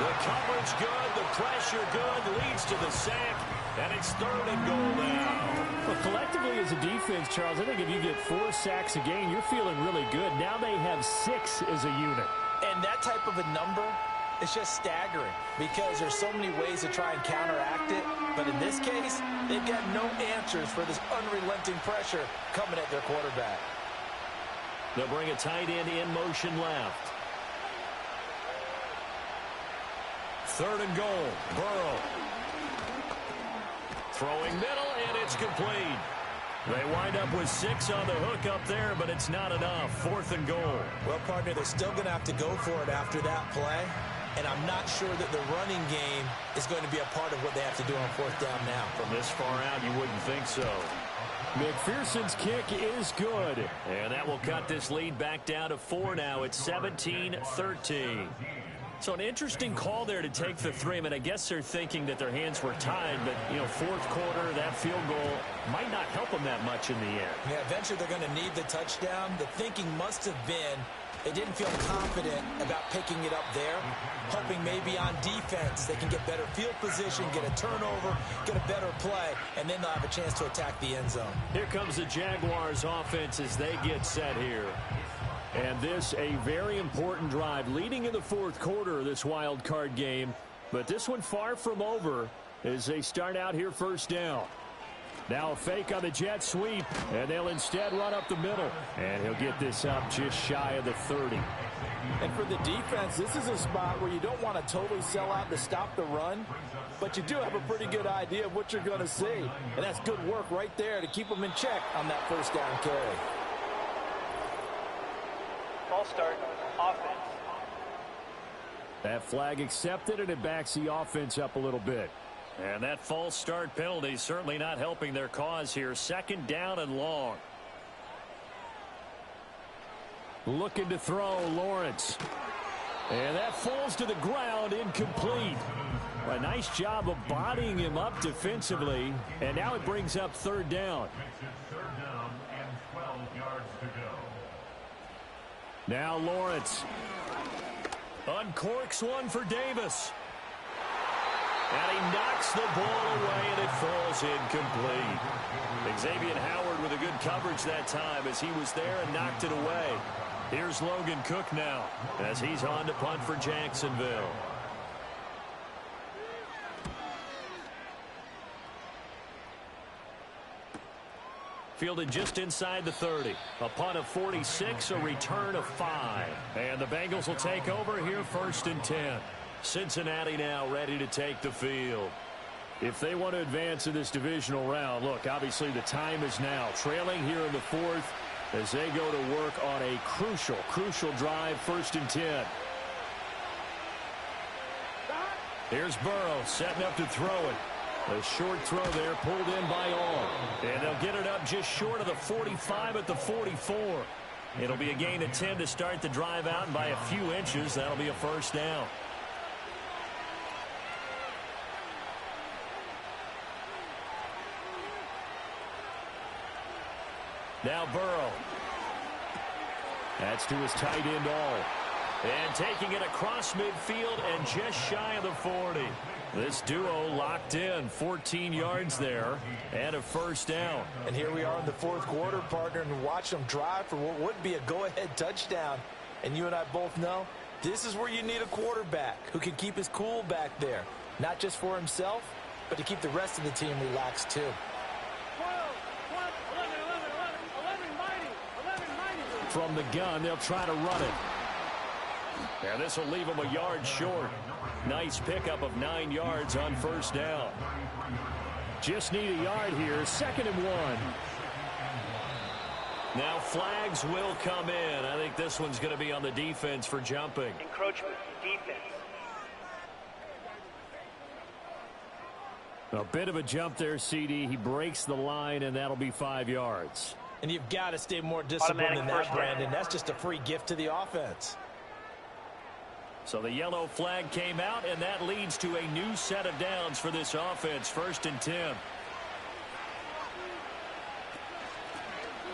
[SPEAKER 2] The coverage good, the pressure good, leads to the sack, and it's 3rd and goal now.
[SPEAKER 8] Well, collectively as a defense, Charles, I think if you get 4 sacks a game, you're feeling really good. Now they have 6 as a unit.
[SPEAKER 3] And that type of a number, it's just staggering because there's so many ways to try and counteract it. But in this case, they've got no answers for this unrelenting pressure coming at their quarterback.
[SPEAKER 2] They'll bring a tight end in motion left. 3rd and goal. Burrow. Throwing middle, and it's complete. They wind up with 6 on the hook up there, but it's not enough. 4th and goal.
[SPEAKER 3] Well, partner, they're still going to have to go for it after that play. And I'm not sure that the running game is going to be a part of what they have to do on 4th down now.
[SPEAKER 2] From this far out, you wouldn't think so.
[SPEAKER 8] McPherson's kick is good.
[SPEAKER 2] And that will cut this lead back down to 4 now. It's 17-13.
[SPEAKER 8] So an interesting call there to take the 3. I mean, I guess they're thinking that their hands were tied, but, you know, fourth quarter, that field goal might not help them that much in the end.
[SPEAKER 3] Yeah, eventually they're going to need the touchdown. The thinking must have been they didn't feel confident about picking it up there, hoping maybe on defense they can get better field position, get a turnover, get a better play, and then they'll have a chance to attack the end zone.
[SPEAKER 8] Here comes the Jaguars offense as they get set here. And this a very important drive leading in the fourth quarter of this wild card game. But this one far from over as they start out here first down. Now a fake on the jet sweep, and they'll instead run up the middle. And he'll get this up just shy of the 30.
[SPEAKER 3] And for the defense, this is a spot where you don't want to totally sell out to stop the run, but you do have a pretty good idea of what you're going to see. And that's good work right there to keep them in check on that first down carry.
[SPEAKER 6] False start, offense.
[SPEAKER 2] That flag accepted, and it backs the offense up a little bit.
[SPEAKER 8] And that false start penalty certainly not helping their cause here. Second down and long.
[SPEAKER 2] Looking to throw, Lawrence. And that falls to the ground, incomplete. A nice job of bodying him up defensively. And now it brings up third down.
[SPEAKER 5] Third down and 12 yards to go.
[SPEAKER 2] Now Lawrence.
[SPEAKER 8] Uncorks one for Davis. And he knocks the ball away, and it falls incomplete. Xavier Howard with a good coverage that time as he was there and knocked it away. Here's Logan Cook now as he's on to punt for Jacksonville. Fielded just inside the 30. A punt of 46, a return of 5. And the Bengals will take over here first and 10. Cincinnati now ready to take the field.
[SPEAKER 2] If they want to advance in this divisional round, look, obviously the time is now. Trailing here in the fourth as they go to work on a crucial drive, first and 10.
[SPEAKER 8] Here's Burrow setting up to throw it.
[SPEAKER 2] A short throw there pulled in by all.
[SPEAKER 8] And they'll get it up just short of the 45 at the 44. It'll be a gain of 10 to start the drive out, and by a few inches, that'll be a first down. Now Burrow.
[SPEAKER 2] That's to his tight end all.
[SPEAKER 8] And taking it across midfield and just shy of the 40. This duo locked in, 14 yards there, and a first down.
[SPEAKER 3] And here we are in the fourth quarter, partner, and watch them drive for what would be a go-ahead touchdown. And you and I both know this is where you need a quarterback who can keep his cool back there, not just for himself, but to keep the rest of the team relaxed too.
[SPEAKER 2] From the gun, they'll try to run it.
[SPEAKER 8] And this will leave them a yard short. Nice pickup of 9 yards on first down.
[SPEAKER 2] Just need a yard here, second and 1.
[SPEAKER 8] Now flags will come in. I think this one's going to be on the defense for jumping.
[SPEAKER 6] Encroachment, defense.
[SPEAKER 2] A bit of a jump there, CD. He breaks the line, and that'll be 5 yards.
[SPEAKER 3] And you've got to stay more disciplined than that, Brandon. That's just a free gift to the offense.
[SPEAKER 8] So the yellow flag came out, and that leads to a new set of downs for this offense, first and 10.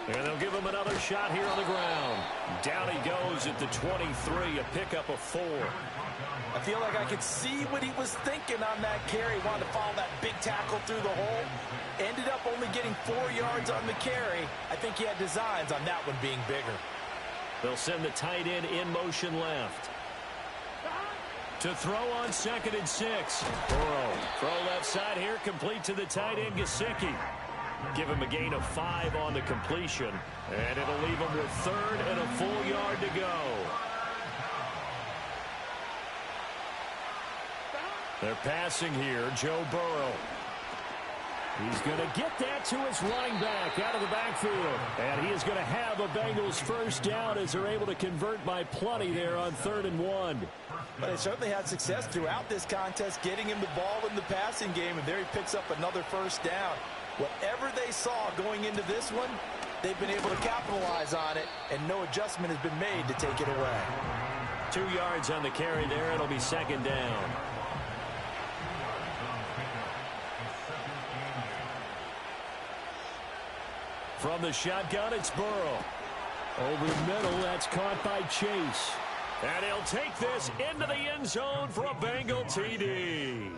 [SPEAKER 8] And they'll give him another shot here on the ground. Down he goes at the 23, a pickup of 4.
[SPEAKER 3] I feel like I could see what he was thinking on that carry. Wanted to follow that big tackle through the hole. Ended up only getting 4 yards on the carry. I think he had designs on that one being bigger.
[SPEAKER 8] They'll send the tight end in motion left. To throw on second and 6. Burrow. Throw left side here, complete to the tight end, Gesicki. Give him a gain of 5 on the completion. And it'll leave him with third and a full yard to go. They're passing here, Joe Burrow.
[SPEAKER 2] He's going to get that to his running back out of the backfield. And he is going to have a Bengals first down as they're able to convert by plenty there on 3rd and 1.
[SPEAKER 3] But they certainly had success throughout this contest, getting him the ball in the passing game, and there he picks up another first down. Whatever they saw going into this one, they've been able to capitalize on it, and no adjustment has been made to take it away.
[SPEAKER 8] 2 yards on the carry there. It'll be second down. From the shotgun, it's Burrow. Over the middle, that's caught by Chase. And he'll take this into the end zone for a Bengal TD.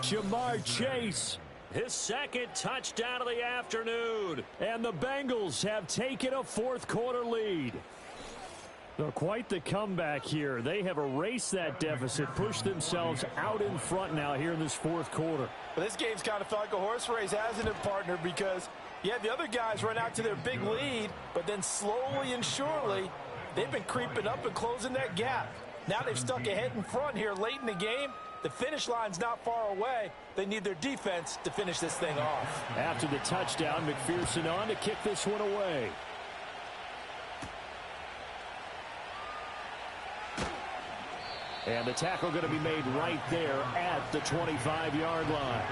[SPEAKER 8] Jamar Chase, his second touchdown of the afternoon. And the Bengals have taken a fourth-quarter lead. They're quite the comeback here. They have erased that deficit, pushed themselves out in front now here in this fourth quarter.
[SPEAKER 3] But this game's kind of felt like a horse race, hasn't it, partner? Because you had the other guys run out to their big lead, but then slowly and surely, they've been creeping up and closing that gap. Now they've stuck ahead in front here late in the game. The finish line's not far away. They need their defense to finish this thing off.
[SPEAKER 8] After the touchdown, McPherson on to kick this one away. And the tackle going to be made right there at the 25-yard line.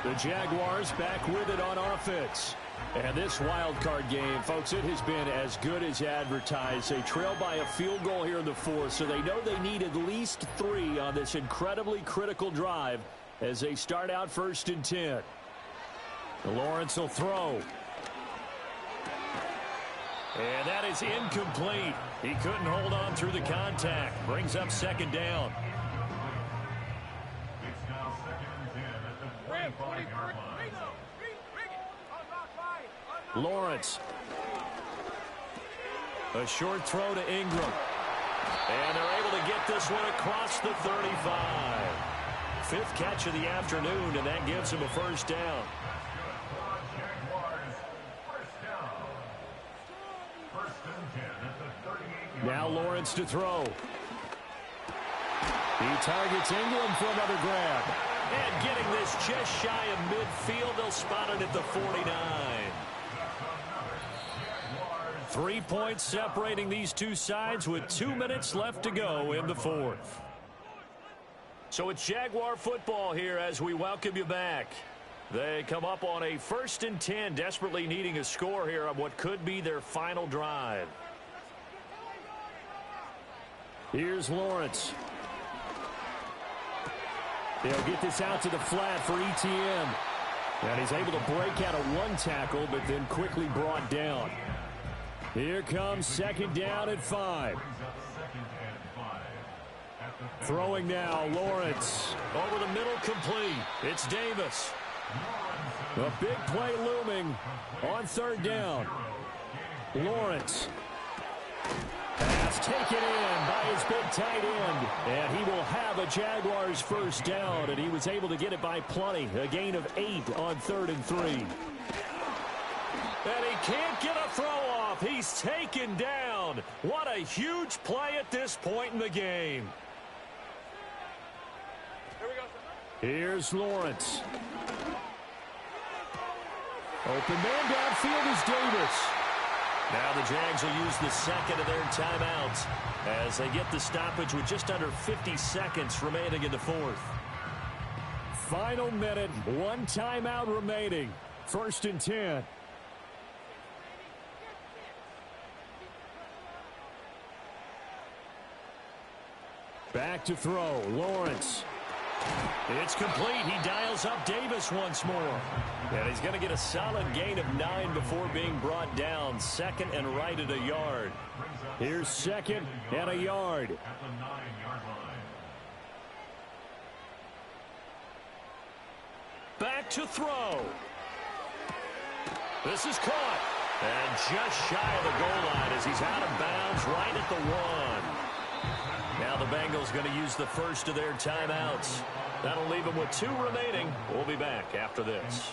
[SPEAKER 8] The Jaguars back with it on offense. And this wild card game, folks, it has been as good as advertised. They trail by a field goal here in the fourth, so they know they need at least 3 on this incredibly critical drive as they start out 1st and 10. Lawrence will throw. And that is incomplete. He couldn't hold on through the contact. Brings up second down.
[SPEAKER 5] It's now 2nd and 10 at the 25-yard line.
[SPEAKER 8] Lawrence. A short throw to Ingram. And they're able to get this one across the 35. 5th catch of the afternoon, and that gives him a first down. Now Lawrence to throw. He targets Ingram for another grab. And getting this just shy of midfield, they'll spot it at the 49. 3 points separating these two sides with 2 minutes left to go in the fourth. So it's Jaguar football here as we welcome you back. They come up on a 1st and 10, desperately needing a score here on what could be their final drive. Here's Lawrence. They'll get this out to the flat for ETN. And he's able to break out of 1 tackle, but then quickly brought down. Here comes 2nd down at 5. Throwing now, Lawrence. Over the middle, complete. It's Davis. A big play looming on 3rd down. Lawrence. Pass taken in by his big tight end. And he will have a Jaguars first down, and he was able to get it by plenty. A gain of 8 on 3rd and 3. And he can't get a throw off. He's taken down. What a huge play at this point in the game. Here's Lawrence. Open man downfield is Davis. Now the Jags will use the second of their timeouts as they get the stoppage with just under 50 seconds remaining in the fourth. Final minute, 1 timeout remaining. 1st and 10. Back to throw, Lawrence. It's complete. He dials up Davis once more. And he's going to get a solid gain of 9 before being brought down. 2nd and right at a yard. Here's 2nd and a yard.
[SPEAKER 5] At the 9-yard line.
[SPEAKER 8] Back to throw. This is caught. And just shy of the goal line as he's out of bounds right at the 1. Now the Bengals going to use the first of their timeouts. That'll leave them with 2 remaining. We'll be back after this.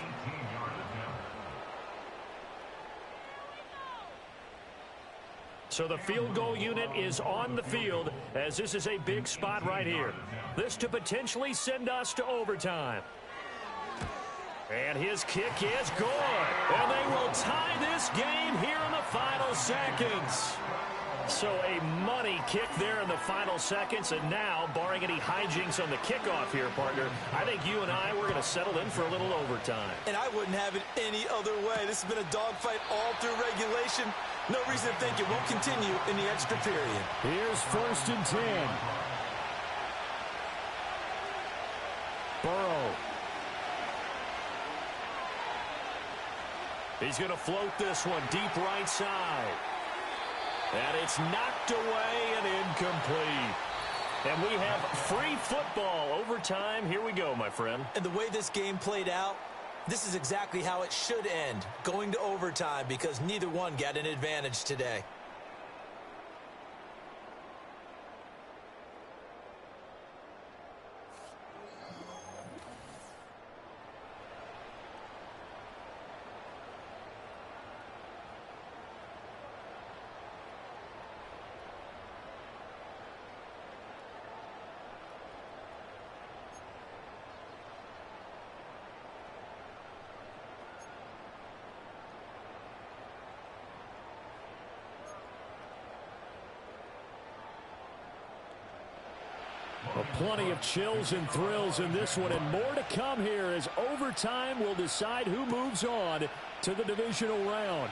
[SPEAKER 8] So the field goal unit is on the field as this is a big spot right here. This to potentially send us to overtime. And his kick is good. And they will tie this game here in the final seconds. So a money kick there in the final seconds, and now, barring any hijinks on the kickoff here, partner, I think you and I, we're going to settle in for a little overtime.
[SPEAKER 4] And I wouldn't have it any other way. This has been a dogfight all through regulation. No reason to think it won't continue in the extra period.
[SPEAKER 2] Here's 1st and 10. Burrow.
[SPEAKER 8] He's going to float this one deep right side. And it's knocked away and incomplete. And we have free football. Overtime. Here we go, my friend.
[SPEAKER 3] And the way this game played out, this is exactly how it should end, going to overtime, because neither one got an advantage today.
[SPEAKER 2] Well, plenty of chills and thrills in this one, and more to come here as overtime will decide who moves on to the divisional round.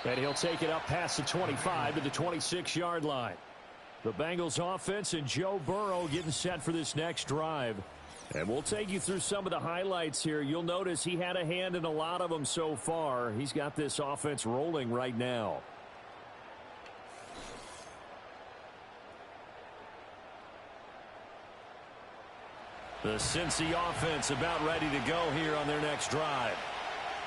[SPEAKER 2] And he'll take it up past the 25 to the 26-yard line. The Bengals offense and Joe Burrow getting set for this next drive. And we'll take you through some of the highlights here. You'll notice he had a hand in a lot of them so far. He's got this offense rolling right now. The Cincy offense about ready to go here on their next drive.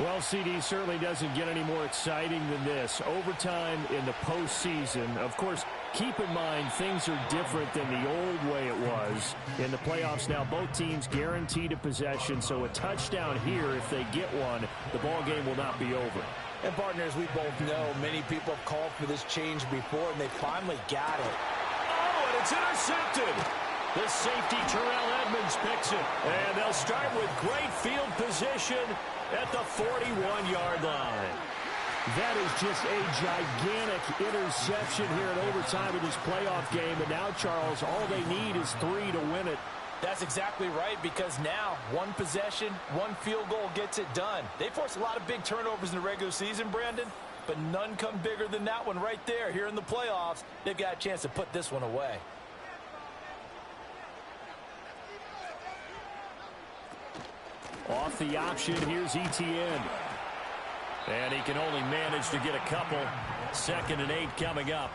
[SPEAKER 2] Well, CD certainly doesn't get any more exciting than this. Overtime in the postseason. Of course, keep in mind things are different than the old way it was. In the playoffs now, both teams guaranteed a possession, so a touchdown here, if they get one, the ball game will not be over.
[SPEAKER 3] And partners, we both know many people have called for this change before, and they finally got it.
[SPEAKER 8] Oh, and it's intercepted. The safety, Terrell Edmonds, picks it. And they'll start with great field position at the 41-yard line.
[SPEAKER 2] That is just a gigantic interception here in overtime of this playoff game. And now, Charles, all they need is 3 to win it.
[SPEAKER 3] That's exactly right, because now one possession, one field goal gets it done. They force a lot of big turnovers in the regular season, Brandon, but none come bigger than that one right there. Here in the playoffs, they've got a chance to put this one away.
[SPEAKER 2] Off the option, here's Etienne.
[SPEAKER 8] And he can only manage to get a couple. 2nd and 8 coming up.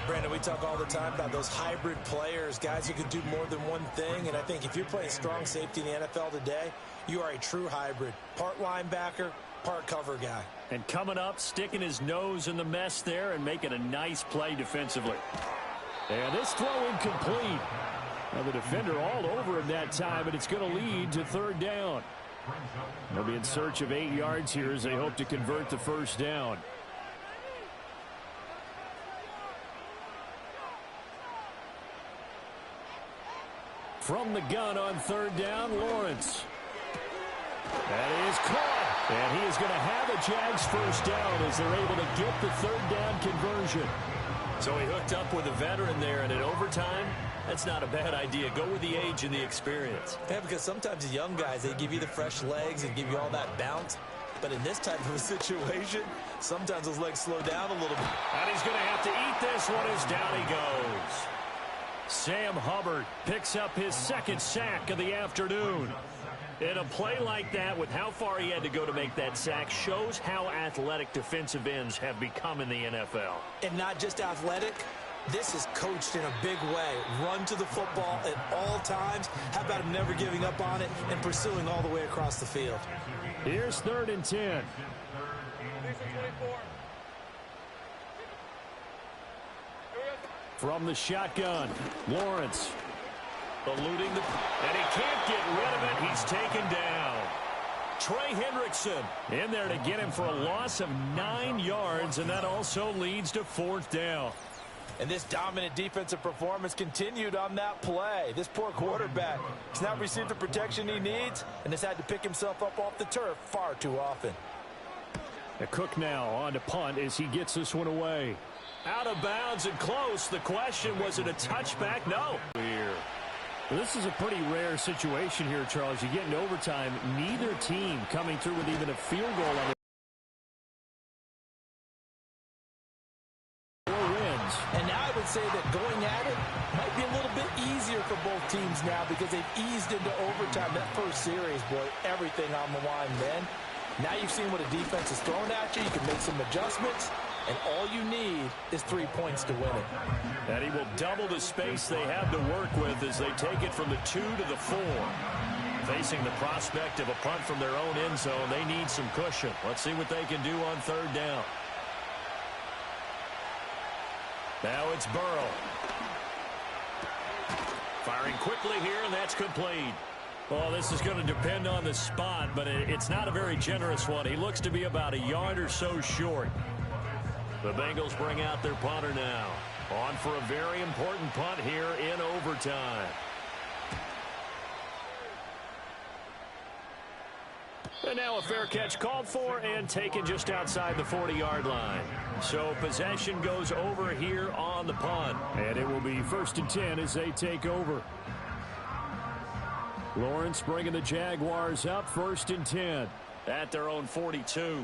[SPEAKER 3] Brandon, we talk all the time about those hybrid players, guys who can do more than one thing. And I think if you're playing strong safety in the NFL today, you are a true hybrid. Part linebacker, part cover guy.
[SPEAKER 8] And coming up, sticking his nose in the mess there and making a nice play defensively.
[SPEAKER 2] And this throw incomplete. Now the defender all over him that time, and it's going to lead to 3rd down. They'll be in search of 8 yards here as they hope to convert the 1st down. From the gun on 3rd down, Lawrence. That is caught. And he is going to have a Jags 1st down as they're able to get the 3rd down conversion.
[SPEAKER 8] So he hooked up with a veteran there, and in overtime, that's not a bad idea. Go with the age and the experience.
[SPEAKER 3] Yeah, because sometimes the young guys, they give you the fresh legs and give you all that bounce. But in this type of a situation, sometimes those legs slow down a little bit.
[SPEAKER 8] And he's going to have to eat this one as down he goes.
[SPEAKER 2] Sam Hubbard picks up his 2nd sack of the afternoon.
[SPEAKER 8] In a play like that, with how far he had to go to make that sack, shows how athletic defensive ends have become in the NFL.
[SPEAKER 3] And not just athletic, this is coached in a big way. Run to the football at all times. How about him never giving up on it and pursuing all the way across the field?
[SPEAKER 2] Here's 3rd and 10. From the shotgun, Lawrence.
[SPEAKER 8] Eluding and he can't get rid of it. He's taken down. Trey Hendrickson
[SPEAKER 2] in there to get him for a loss of 9 yards, and that also leads to 4th down.
[SPEAKER 3] And this dominant defensive performance continued on that play. This poor quarterback has not received the protection he needs and has had to pick himself up off the turf far too often.
[SPEAKER 2] A Cook now on to punt as he gets this one away.
[SPEAKER 8] Out of bounds and close. The question, was it a touchback? No.
[SPEAKER 2] Well, this is a pretty rare situation here, Charles. You get into overtime, neither team coming through with even a field goal on the
[SPEAKER 3] would say that going at it might be a little bit easier for both teams now because they've eased into overtime. That first series, boy, everything on the line then. Now you've seen what a defense is throwing at you. You can make some adjustments, and all you need is 3 points to win it.
[SPEAKER 8] And he will double the space they have to work with as they take it from the 2 to the 4. Facing the prospect of a punt from their own end zone, they need some cushion. Let's see what they can do on third down. Now it's Burrow. Firing quickly here, and that's complete. Well, this is going to depend on the spot, but it's not a very generous one. He looks to be about a yard or so short. The Bengals bring out their punter now. On for a very important punt here in overtime. And now a fair catch called for and taken just outside the 40-yard line. So possession goes over here on the punt.
[SPEAKER 2] And it will be 1st and 10 as they take over. Lawrence bringing the Jaguars up 1st and 10.
[SPEAKER 8] At their own 42.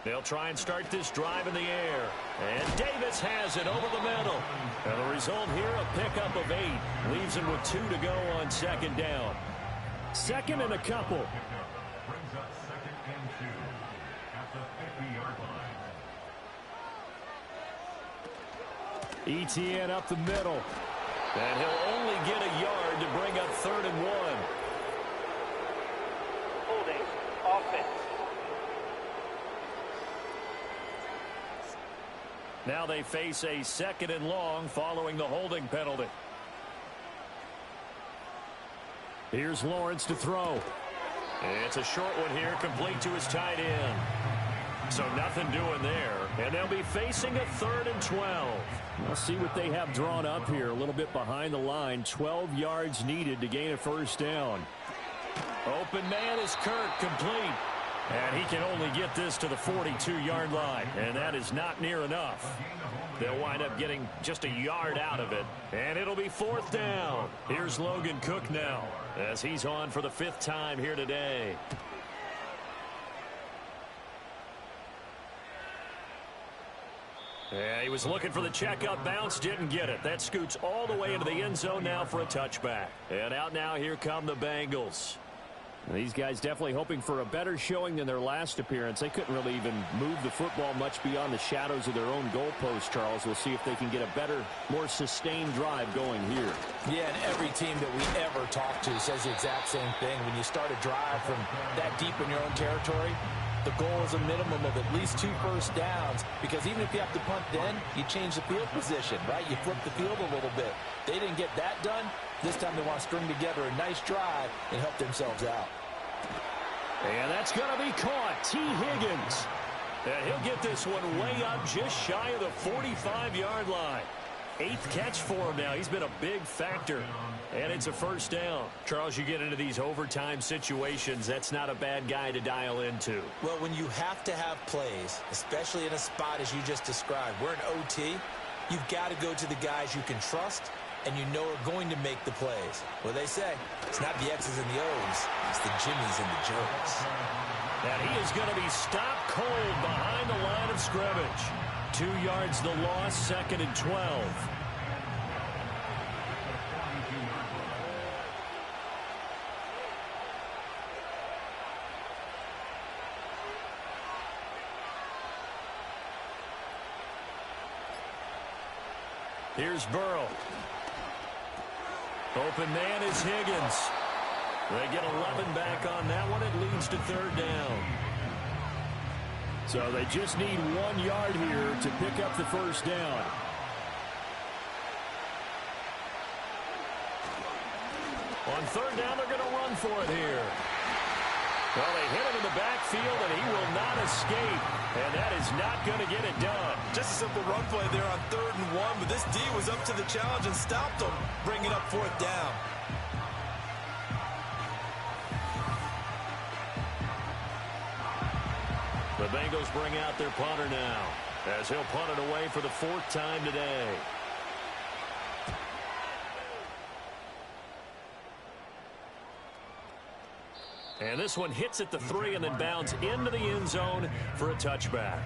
[SPEAKER 8] They'll try and start this drive in the air. And Davis has it over the middle. And the result here, a pickup of 8. Leaves him with 2 to go on 2nd down.
[SPEAKER 2] 2nd and a couple.
[SPEAKER 5] Brings up 2nd and 2 at the 50-yard line.
[SPEAKER 2] ETN up the middle.
[SPEAKER 8] And he'll only get a yard to bring up 3rd and 1.
[SPEAKER 6] Holding. Offense.
[SPEAKER 8] Now they face a 2nd and long following the holding penalty.
[SPEAKER 2] Here's Lawrence to throw.
[SPEAKER 8] It's a short one here, complete to his tight end. So nothing doing there. And they'll be facing a 3rd and 12.
[SPEAKER 2] Let's see what they have drawn up here. A little bit behind the line. 12 yards needed to gain a 1st down.
[SPEAKER 8] Open man is Kirk, complete. And he can only get this to the 42-yard line. And that is not near enough. They'll wind up getting just a yard out of it. And it'll be 4th down. Here's Logan Cook now as he's on for the 5th time here today. Yeah, he was looking for the checkup bounce, didn't get it. That scoots all the way into the end zone now for a touchback. And out now, here come the Bengals.
[SPEAKER 2] These guys definitely hoping for a better showing than their last appearance. They couldn't really even move the football much beyond the shadows of their own goalpost, Charles. We'll see if they can get a better, more sustained drive going here.
[SPEAKER 3] Yeah, and every team that we ever talk to says the exact same thing. When you start a drive from that deep in your own territory, the goal is a minimum of at least 2 first downs, because even if you have to punt then, you change the field position, right? You flip the field a little bit. They didn't get that done. This time they want to string together a nice drive and help themselves out.
[SPEAKER 8] And that's going to be caught. T. Higgins. And he'll get this one way up just shy of the 45-yard line. 8th catch for him now. He's been a big factor. And it's a 1st down. Charles, you get into these overtime situations, that's not a bad guy to dial into.
[SPEAKER 3] Well, when you have to have plays, especially in a spot as you just described, we're in OT, you've got to go to the guys you can trust and you know are going to make the plays. What they say, it's not the X's and the O's, it's the Jimmies and the Joes.
[SPEAKER 8] And he is going to be stopped cold behind the line of scrimmage. 2 yards the loss, 2nd and 12. Here's Burrow. Open man is Higgins. They get 11 back on that one. It leads to 3rd down.
[SPEAKER 2] So they just need 1 yard here to pick up the 1st down.
[SPEAKER 8] On 3rd down, they're going to run for it here. Well, they hit him in the backfield, and he will not escape. And that is not going to get it done.
[SPEAKER 4] Just a simple run play there on 3rd and 1, but this D was up to the challenge and stopped him, bringing up 4th down.
[SPEAKER 8] The Bengals bring out their punter now, as he'll punt it away for the 4th time today. And this one hits at the 3 and then bounds into the end zone for a touchback.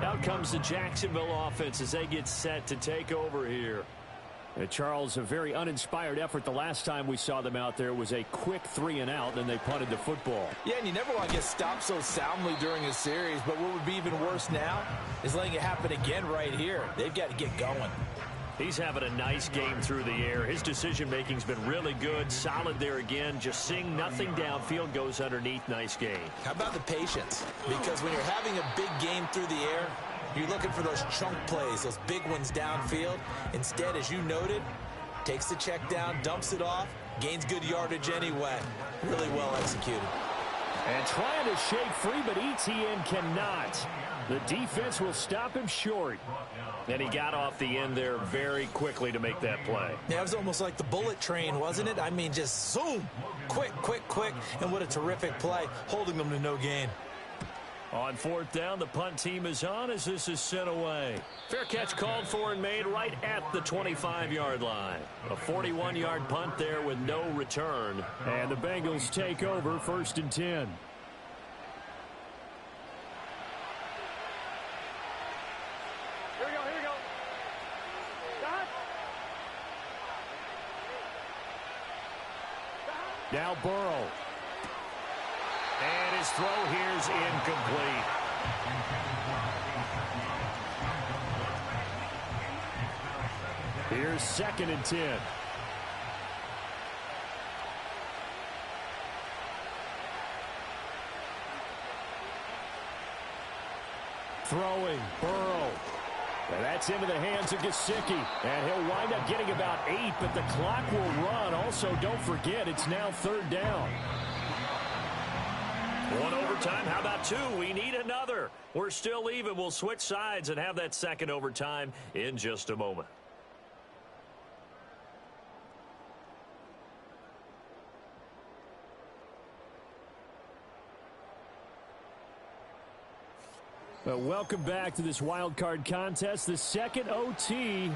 [SPEAKER 8] Out comes the Jacksonville offense as they get set to take over here.
[SPEAKER 2] Charles, a very uninspired effort the last time we saw them out there was a quick 3-and-out, and they punted the football.
[SPEAKER 3] Yeah, and you never want to get stopped so soundly during a series, but what would be even worse now is letting it happen again right here. They've got to get going.
[SPEAKER 8] He's having a nice game through the air. His decision-making's been really good, solid there again. Just seeing nothing downfield, goes underneath. Nice game.
[SPEAKER 3] How about the patience? Because when you're having a big game through the air, you're looking for those chunk plays, those big ones downfield. Instead, as you noted, takes the check down, dumps it off, gains good yardage anyway. Really well executed.
[SPEAKER 2] And trying to shake free, but ETN cannot. The defense will stop him short.
[SPEAKER 8] And he got off the end there very quickly to make that play.
[SPEAKER 3] Yeah, it was almost like the bullet train, wasn't it? I mean, just zoom, quick, quick, quick, and what a terrific play, holding them to no gain.
[SPEAKER 8] On fourth down, the punt team is on as this is sent away. Fair catch called for and made right at the 25-yard line. A 41-yard punt there with no return.
[SPEAKER 2] And the Bengals take over 1st and 10.
[SPEAKER 9] Here we go, here we go.
[SPEAKER 2] Now Burrow.
[SPEAKER 8] And his throw here's incomplete.
[SPEAKER 2] Here's 2nd and 10. Throwing, Burrow. And that's into the hands of Gesicki. And he'll wind up getting about 8, but the clock will run. Also, don't forget, it's now 3rd down.
[SPEAKER 8] One overtime. How about 2? We need another. We're still even. We'll switch sides and have that second overtime in just a moment.
[SPEAKER 2] Welcome back to this wild card contest. The second OT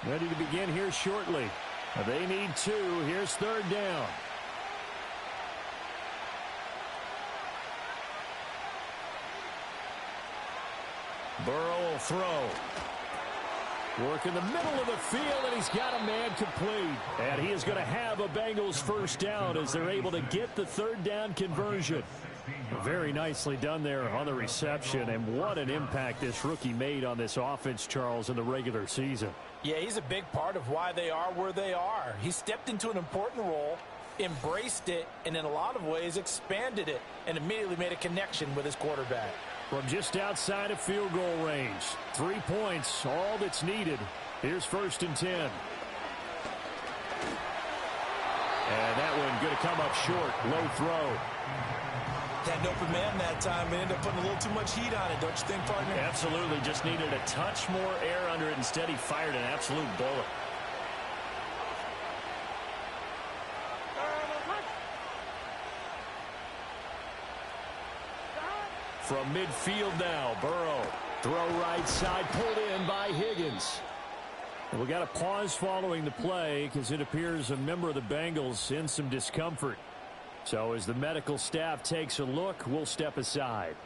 [SPEAKER 2] ready to begin here shortly. They need 2. Here's 3rd down.
[SPEAKER 8] Burrow will throw.
[SPEAKER 2] Work in the middle of the field, and he's got a man complete. And he is going to have a Bengals first down as they're able to get the 3rd down conversion. Very nicely done there on the reception, and what an impact this rookie made on this offense, Charles, in the regular season.
[SPEAKER 3] Yeah, he's a big part of why they are where they are. He stepped into an important role, embraced it, and in a lot of ways expanded it, and immediately made a connection with his quarterback.
[SPEAKER 2] From just outside of field goal range. 3 points, all that's needed. Here's 1st and 10. And that one going to come up short. Low throw.
[SPEAKER 3] Had an open man that time and ended up putting a little too much heat on it, don't you think, partner?
[SPEAKER 8] Absolutely. Just needed a touch more air under it. Instead, he fired an absolute bullet.
[SPEAKER 2] From midfield now, Burrow. Throw right side, pulled in by Higgins. And we got a pause following the play because it appears a member of the Bengals in some discomfort. So as the medical staff takes a look, we'll step aside.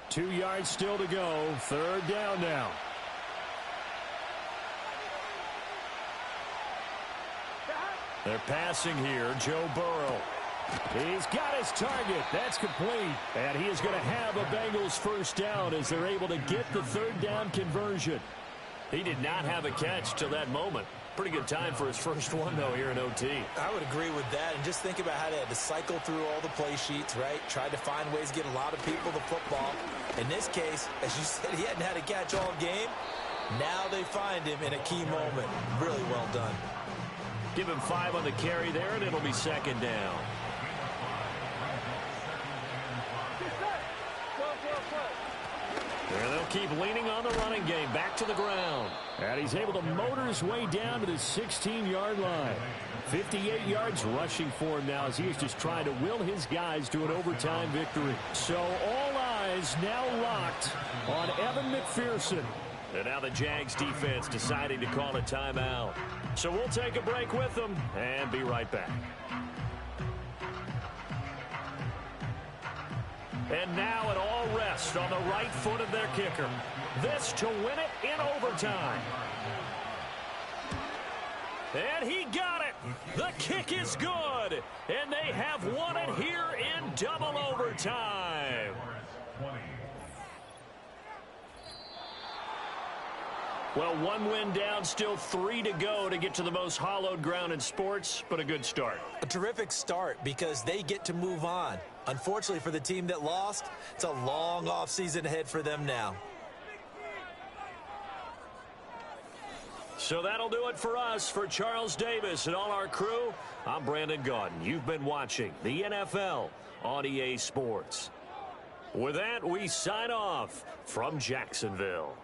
[SPEAKER 2] 2 yards still to go. 3rd down now.
[SPEAKER 8] They're passing here. Joe Burrow.
[SPEAKER 2] He's got his target. That's complete. And he is going to have a Bengals first down as they're able to get the 3rd down conversion.
[SPEAKER 8] He did not have a catch till that moment. Pretty good time for his first one, though, here in OT.
[SPEAKER 3] I would agree with that. And just think about how they had to cycle through all the play sheets, right? Tried to find ways to get a lot of people the football. In this case, as you said, he hadn't had a catch all game. Now they find him in a key moment. Really well done.
[SPEAKER 8] Give him 5 on the carry there, and it'll be 2nd down. And they'll keep leaning on the running game. Back to the ground.
[SPEAKER 2] And he's able to motor his way down to the 16-yard line. 58 yards rushing for him now as he is just trying to will his guys to an overtime victory. So all eyes now locked on Evan McPherson.
[SPEAKER 8] And now the Jags defense deciding to call a timeout. So we'll take a break with them and be right back. And now it all rests on the right foot of their kicker. This to win it in overtime. And he got it. The kick is good. And they have won it here in double overtime. Well, one win down, still 3 to go to get to the most hallowed ground in sports, but a good start.
[SPEAKER 3] A terrific start because they get to move on. Unfortunately for the team that lost, it's a long offseason ahead for them now.
[SPEAKER 8] So that'll do it for us. For Charles Davis and all our crew, I'm Brandon Gaudin. You've been watching the NFL on EA Sports. With that, we sign off from Jacksonville.